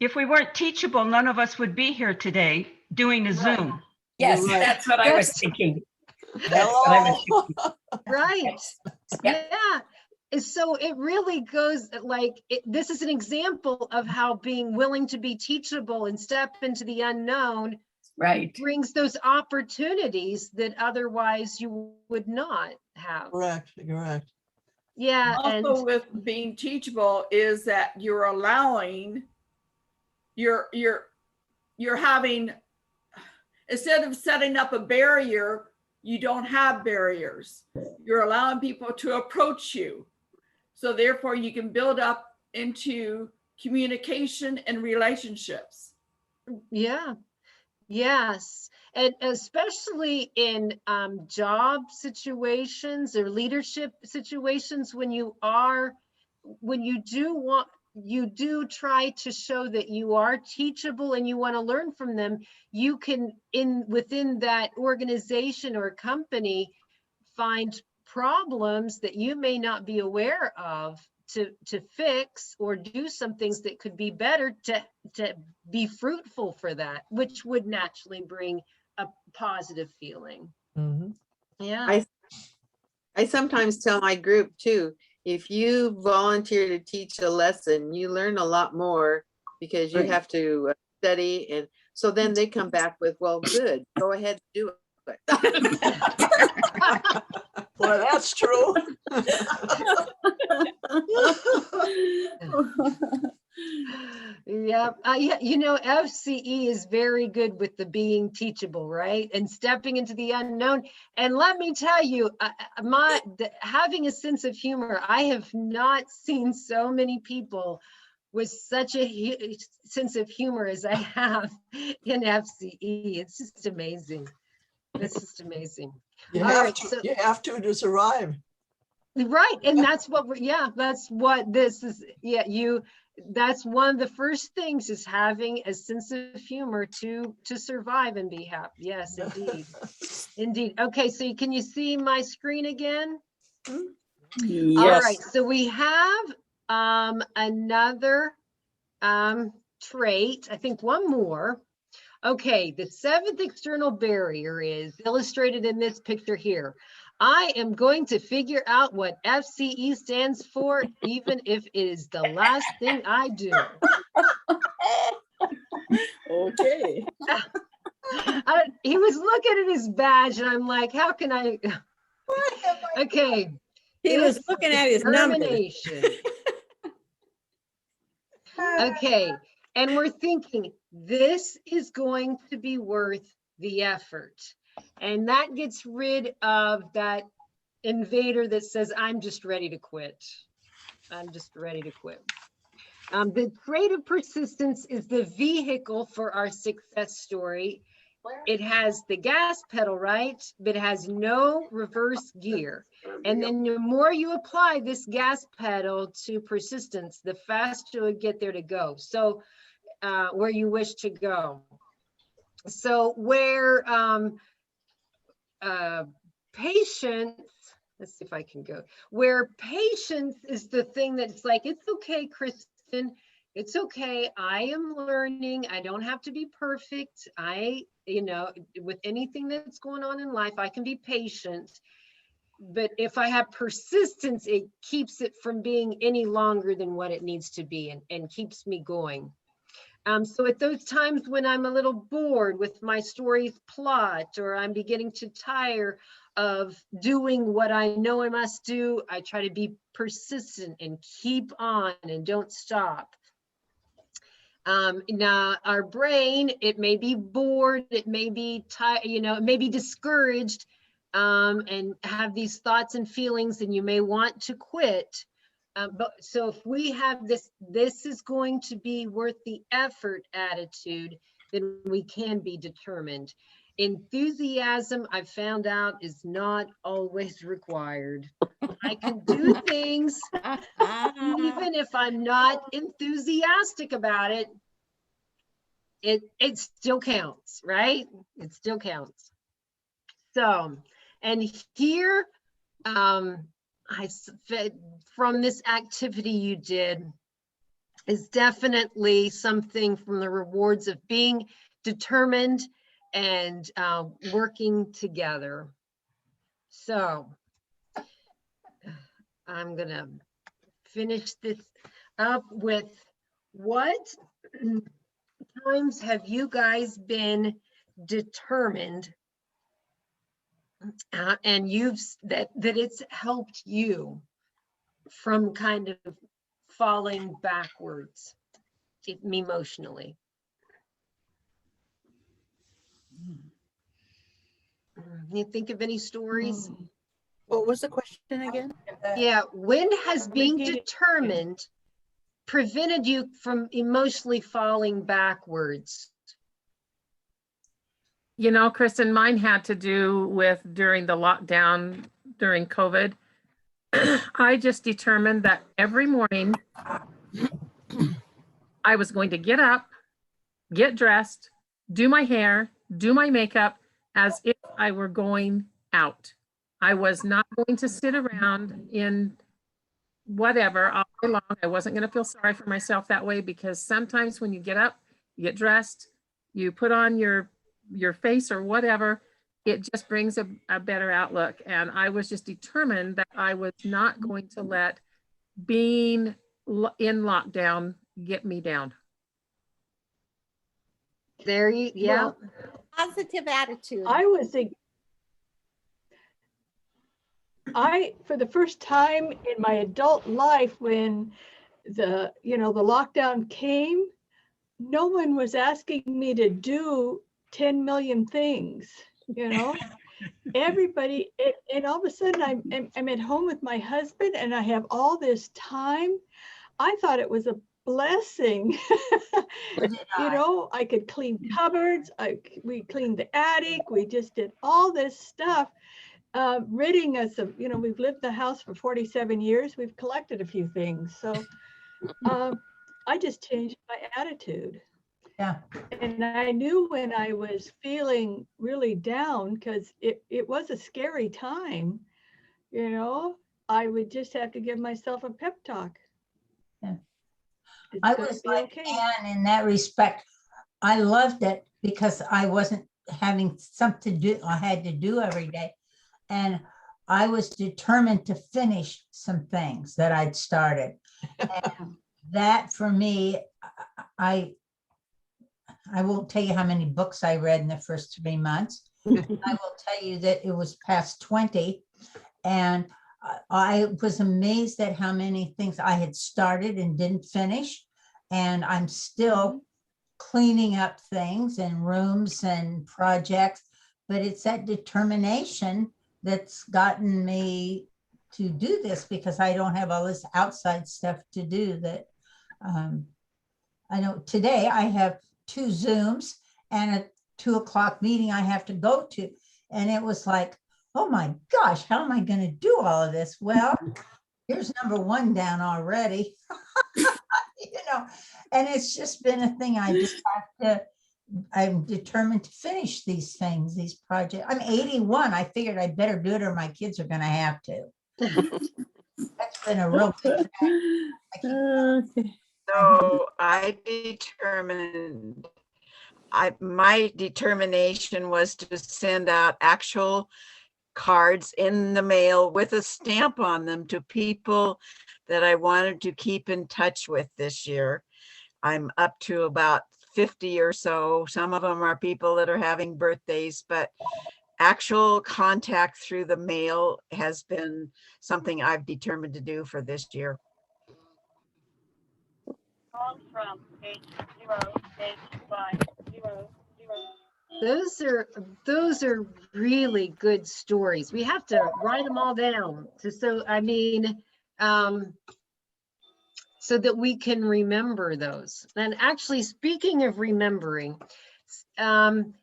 If we weren't teachable, none of us would be here today doing a Zoom. Yes, right. that's what I was thinking. That's what I was Hello. Right. Yeah. Yeah. So it really goes like, this is an example of how being willing to be teachable and step into the unknown brings those opportunities that otherwise you would not have. Correct. Yeah. Also And with being teachable is that you're allowing, you're having, instead of setting up a barrier, you don't have barriers. You're allowing people to approach you. So therefore you can build up into communication and relationships. yeah. Yes. And especially in job situations or leadership situations, when you do try to show that you are teachable and you want to learn from them, you can within that organization or company find problems that you may not be aware of to fix, or do some things that could be better to be fruitful for that, which would naturally bring a positive feeling. Yeah. I sometimes tell my group too, if you volunteer to teach a lesson, you learn a lot more because you have to study. And so then they come back with, well, good, go ahead and do it. Well, that's true. Yeah, you know, FCE is very good with the being teachable, right? And stepping into the unknown. And let me tell you, having a sense of humor, I have not seen so many people with such a sense of humor as I have in FCE. It's just amazing. It's just amazing. You have to survive. Right. And that's what that's what this is. Yeah, that's one of the first things, is having a sense of humor to survive and be happy. Yes, indeed. Indeed. Okay, so can you see my screen again? Yes. All right, so we have another trait, I think one more. Okay, the seventh external barrier is illustrated in this picture here. I am going to figure out what FCE stands for, even if it is the last thing I do. Okay. He was looking at his badge and I'm like, how can I? Okay. He was looking at his numbers. Determination. Okay. And we're thinking, this is going to be worth the effort. And that gets rid of that invader that says, I'm just ready to quit. I'm just ready to quit. The trait of persistence is the vehicle for our success story. It has the gas pedal, right? But it has no reverse gear. And then the more you apply this gas pedal to persistence, the faster you'll get there to go. So where you wish to go. So where patience, let's see if I can go, where patience is the thing that's like, it's okay, Kristin, it's okay, I am learning, I don't have to be perfect, I you know, with anything that's going on in life, I can be patient. But if I have persistence, it keeps it from being any longer than what it needs to be, and keeps me going. So at those times when I'm a little bored with my story's plot, or I'm beginning to tire of doing what I know I must do, I try to be persistent and keep on and don't stop. Now our brain, it may be bored, it may be tired, you know, it may be discouraged, and have these thoughts and feelings, and you may want to quit. But so if we have this is going to be worth the effort attitude, then we can be determined. Enthusiasm, I found out, is not always required. I can do things even if I'm not enthusiastic about it. It still counts, right? It still counts. So, and here, from this activity you did is definitely something from the rewards of being determined and working together. So I'm gonna finish this up with, what times have you guys been determined and that it's helped you from kind of falling backwards emotionally? You think of any stories? What was the question again? Yeah, when has being determined prevented you from emotionally falling backwards? You know, Kristen, mine had to do with during the lockdown, during COVID. I just determined that every morning I was going to get up, get dressed, do my hair, do my makeup as if I were going out. I was not going to sit around in whatever all day long. I wasn't going to feel sorry for myself that way, because sometimes when you get up, you get dressed, you put on your face or whatever, it just brings a better outlook. And I was just determined that I was not going to let being in lockdown get me down. There you, yeah. Well, positive attitude. I was thinking, for the first time in my adult life, when the lockdown came, no one was asking me to do 10 million things, everybody, and all of a sudden I'm at home with my husband and I have all this time. I thought it was a blessing. I could clean cupboards, we cleaned the attic, we just did all this stuff, ridding us of, we've lived in the house for 47 years, we've collected a few things. So I just changed my attitude. Yeah. And I knew when I was feeling really down, because it was a scary time, I would just have to give myself a pep talk. Yeah. I was like Anne in that respect. I loved it because I wasn't having something to do, I had to do every day. And I was determined to finish some things that I'd started. And that for me, I won't tell you how many books I read in the first 3 months. I will tell you that it was past 20. And I was amazed at how many things I had started and didn't finish. And I'm still cleaning up things and rooms and projects, but it's that determination that's gotten me to do this, because I don't have all this outside stuff to do that. I know today I have 2 Zooms and a 2 o'clock meeting I have to go to. And it was like, oh my gosh, how am I going to do all of this? Well, here's number 1 down already. And it's just been a thing. I just have to, I'm determined to finish these things, these projects. I'm 81. I figured I'd better do it or my kids are going to have to. That's been a real big So I determined my determination was to send out actual cards in the mail with a stamp on them to people that I wanted to keep in touch with this year. I'm up to about 50 or so. Some of them are people that are having birthdays, but actual contact through the mail has been something I've determined to do for this year. From page 500. Those are really good stories. We have to write them all down so that we can remember those. And actually, speaking of remembering, I'm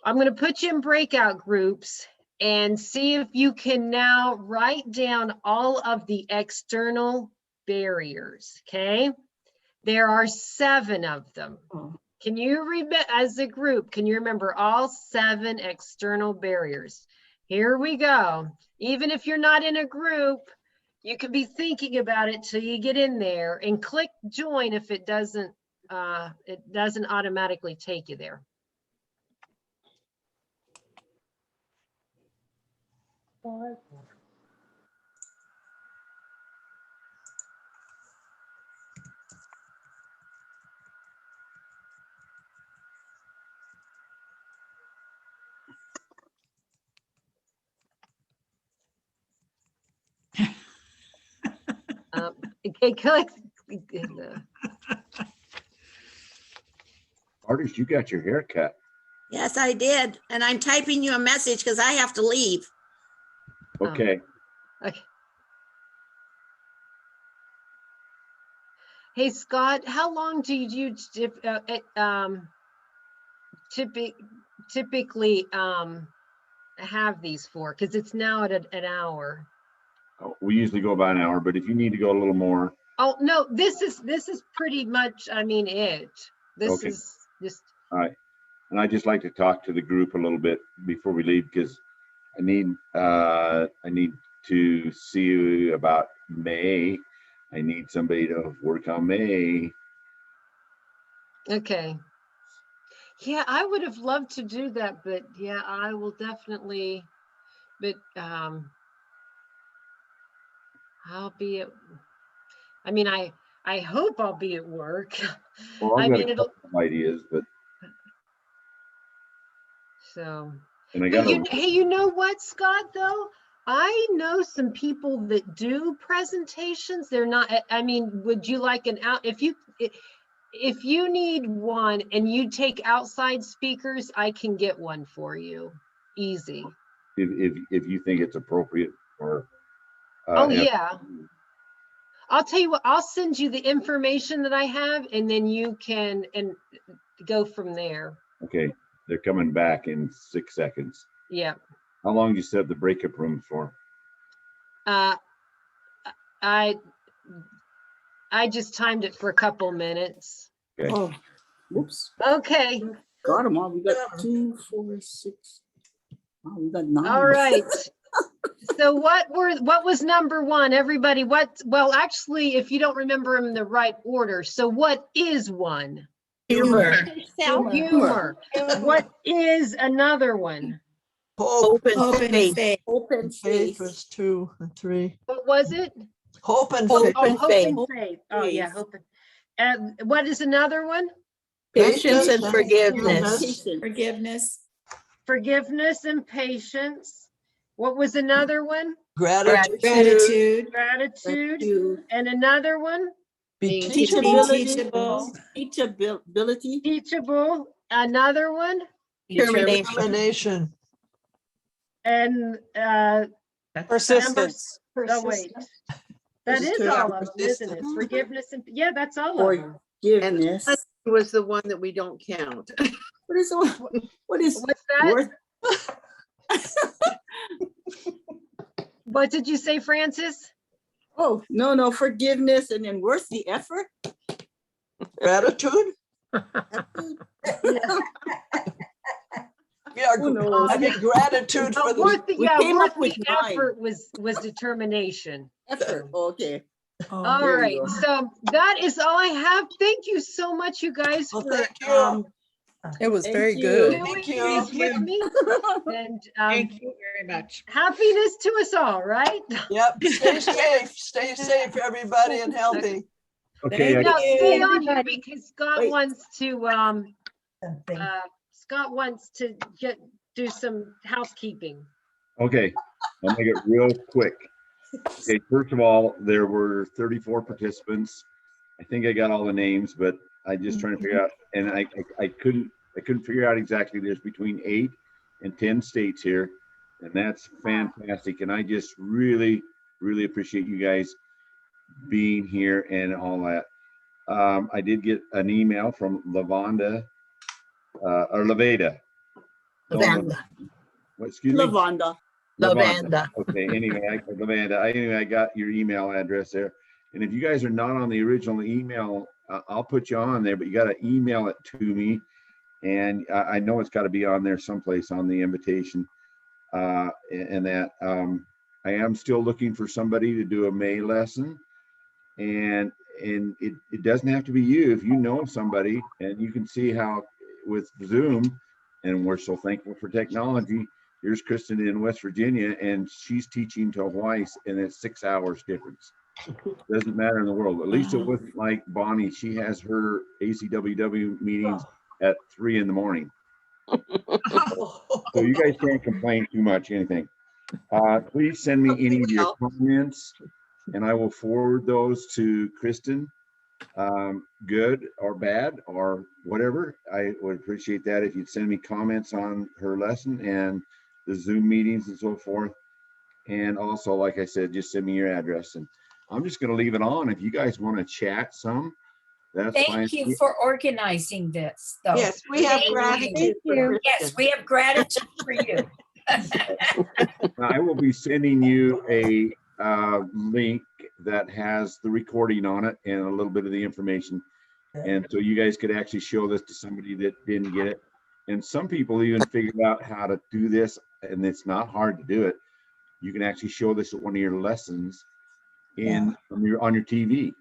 going to put you in breakout groups and see if you can now write down all of the external barriers, okay? There are 7 of them. Can you remember, as a group, can you remember all 7 external barriers? Here we go. Even if you're not in a group, you can be thinking about it till you get in there, and click join if it doesn't automatically take you there. Okay, click. Artist, you got your hair cut. Yes, I did. And I'm typing you a message because I have to leave. Okay. Okay. Hey, Scott, how long do you typically have these for? Because it's now at an hour. Oh, we usually go about an hour, but if you need to go a little more. Oh, no, this is pretty much, it. This Okay. is just. All right. And I just like to talk to the group a little bit before we leave, because I need to see you about May. I need somebody to work on May. Okay. Yeah, I would have loved to do that, but yeah, I will definitely, but I'll be at, I hope I'll be at work. Well, I've got a couple of ideas, but. So, and I but got hey, you know what, Scott, though? I know some people that do presentations. They're not, would you like an out, if you need one and you take outside speakers, I can get one for you. Easy. If you think it's appropriate for. Oh, yeah. I'll tell you what, I'll send you the information that I have, and then you can go from there. Okay. They're coming back in 6 seconds. Yeah. How long do you set the breakup room for? I just timed it for a couple minutes. Okay. Oh, whoops. Okay. Got them all. We got 2, 4, 6. Oh, we got 9. All right. So what was number 1? Everybody, well, actually, if you don't remember them in the right order. So what is 1? Humor. Humor. What is another one? Hope and faith. Hope and faith was 2 and 3. What was it? Hope and Hope faith. and faith. Oh, yeah, hope. And what is another one? Patience and forgiveness. Forgiveness and patience. What was another one? Gratitude. Gratitude. And another one? Teachability. Teachable. Another one? Determination. And persistence. Oh, wait. That is all of them, isn't it? Forgiveness and that's all of them. Forgiveness was the one that we don't count. What's that? What did you say, Francis? Oh, no, forgiveness, and then worth the effort. Gratitude. Gratitude for the effort was determination. Effort. Okay. All right. So that is all I have. Thank you so much, you guys, It was Thank very you. good. Doing Thank this you. with me. And Thank you very much. happiness to us all, right? Yep, stay safe, everybody, and healthy. Okay, Now stay on here Everybody. because Scott Wait. wants to Something. Scott wants to do some housekeeping. okay, I'll make it real quick. Okay, first of all, there were 34 participants. I think I got all the names, but I just trying to figure out, and I couldn't figure out exactly. There's between 8 and 10 states here, and that's fantastic. And I just really appreciate you guys being here and all that. I did get an email from Lavonda, or Laveda. Lavanda. What, excuse me? Lavanda. Lavanda. Okay, anyway, Lavanda, I got your email address there. And if you guys are not on the original email, I'll put you on there, but you got to email it to me. And I know it's got to be on there someplace on the invitation. And that I am still looking for somebody to do a May lesson. And it doesn't have to be you. If you know somebody, and you can see how with Zoom, and we're so thankful for technology. Here's Kristin in West Virginia, and she's teaching to Hawaii, and it's 6 hours difference. Doesn't matter in the world. At least it wasn't like Bonnie. She has her ACWW meetings at 3 in the morning. So you guys can't complain too much, anything. Please send me any of your comments, and I will forward those to Kristin. Good or bad or whatever. I would appreciate that if you'd send me comments on her lesson and the Zoom meetings and so forth. And also, like I said, just send me your address. And I'm just going to leave it on. If you guys want to chat some, that's fine. Thank you for organizing this, though. Yes, we have Thank gratitude you. for Yes, Kristin. we have gratitude for you. I will be sending you a link that has the recording on it and a little bit of the information. And so you guys could actually show this to somebody that didn't get it. And some people even figured out how to do this, and it's not hard to do it. You can actually show this at one of your lessons on your TV.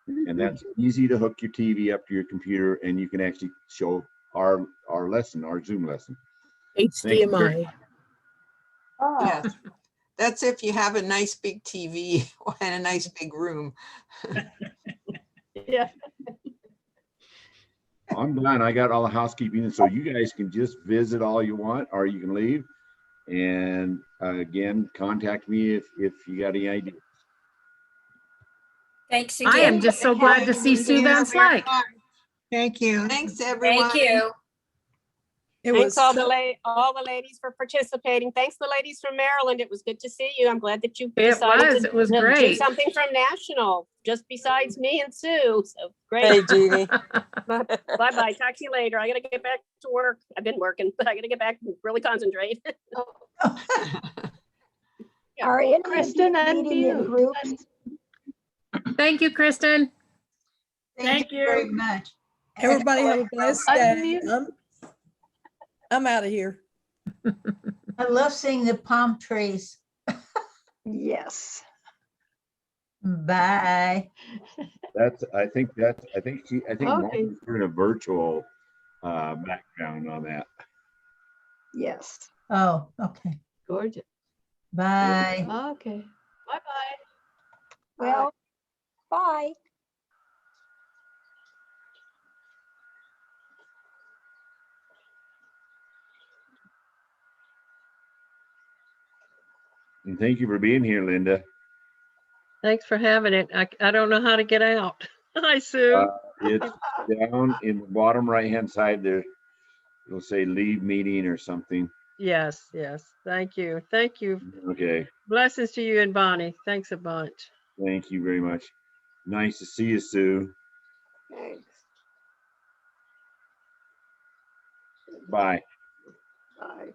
And that's easy to hook your TV up to your computer, and you can actually show our lesson, our Zoom lesson. HDMI. Yes. That's if you have a nice big TV and a nice big room. Yeah. I'm done. I got all the housekeeping, so you guys can just visit all you want, or you can leave. And again, contact me if you got any ideas. Thanks again. I am just so glad to see Sue Van Slyke. Thank you. Thanks, everyone. Thank you. Thanks all the ladies for participating. Thanks the ladies from Maryland. It was good to see you. I'm glad that you decided to it was do great. something from National, just besides me and Sue. So great. Hey, Jeannie. Bye-bye. Talk to you later. I got to get back to work. I've been working, but I got to get back and really concentrate. Are any Kristin, of you meeting in unmute. groups? Thank you, Kristin. Thank you very much. Everybody have a blessed day. Unmute. I'm out of here. I love seeing the palm trees. Yes. Bye. I think Okay. Martin's doing a virtual background on that. Yes. Oh, okay. Gorgeous. Bye. Okay. Bye-bye. Well, bye. And thank you for being here, Linda. Thanks for having it. I don't know how to get out. Hi, Sue. It's down in the bottom right-hand side there. It'll say leave meeting or something. Yes, yes. Thank you. Thank you. Okay. Blessings to you and Bonnie. Thanks a bunch. Thank you very much. Nice to see you, Sue. Thanks. Bye. Bye.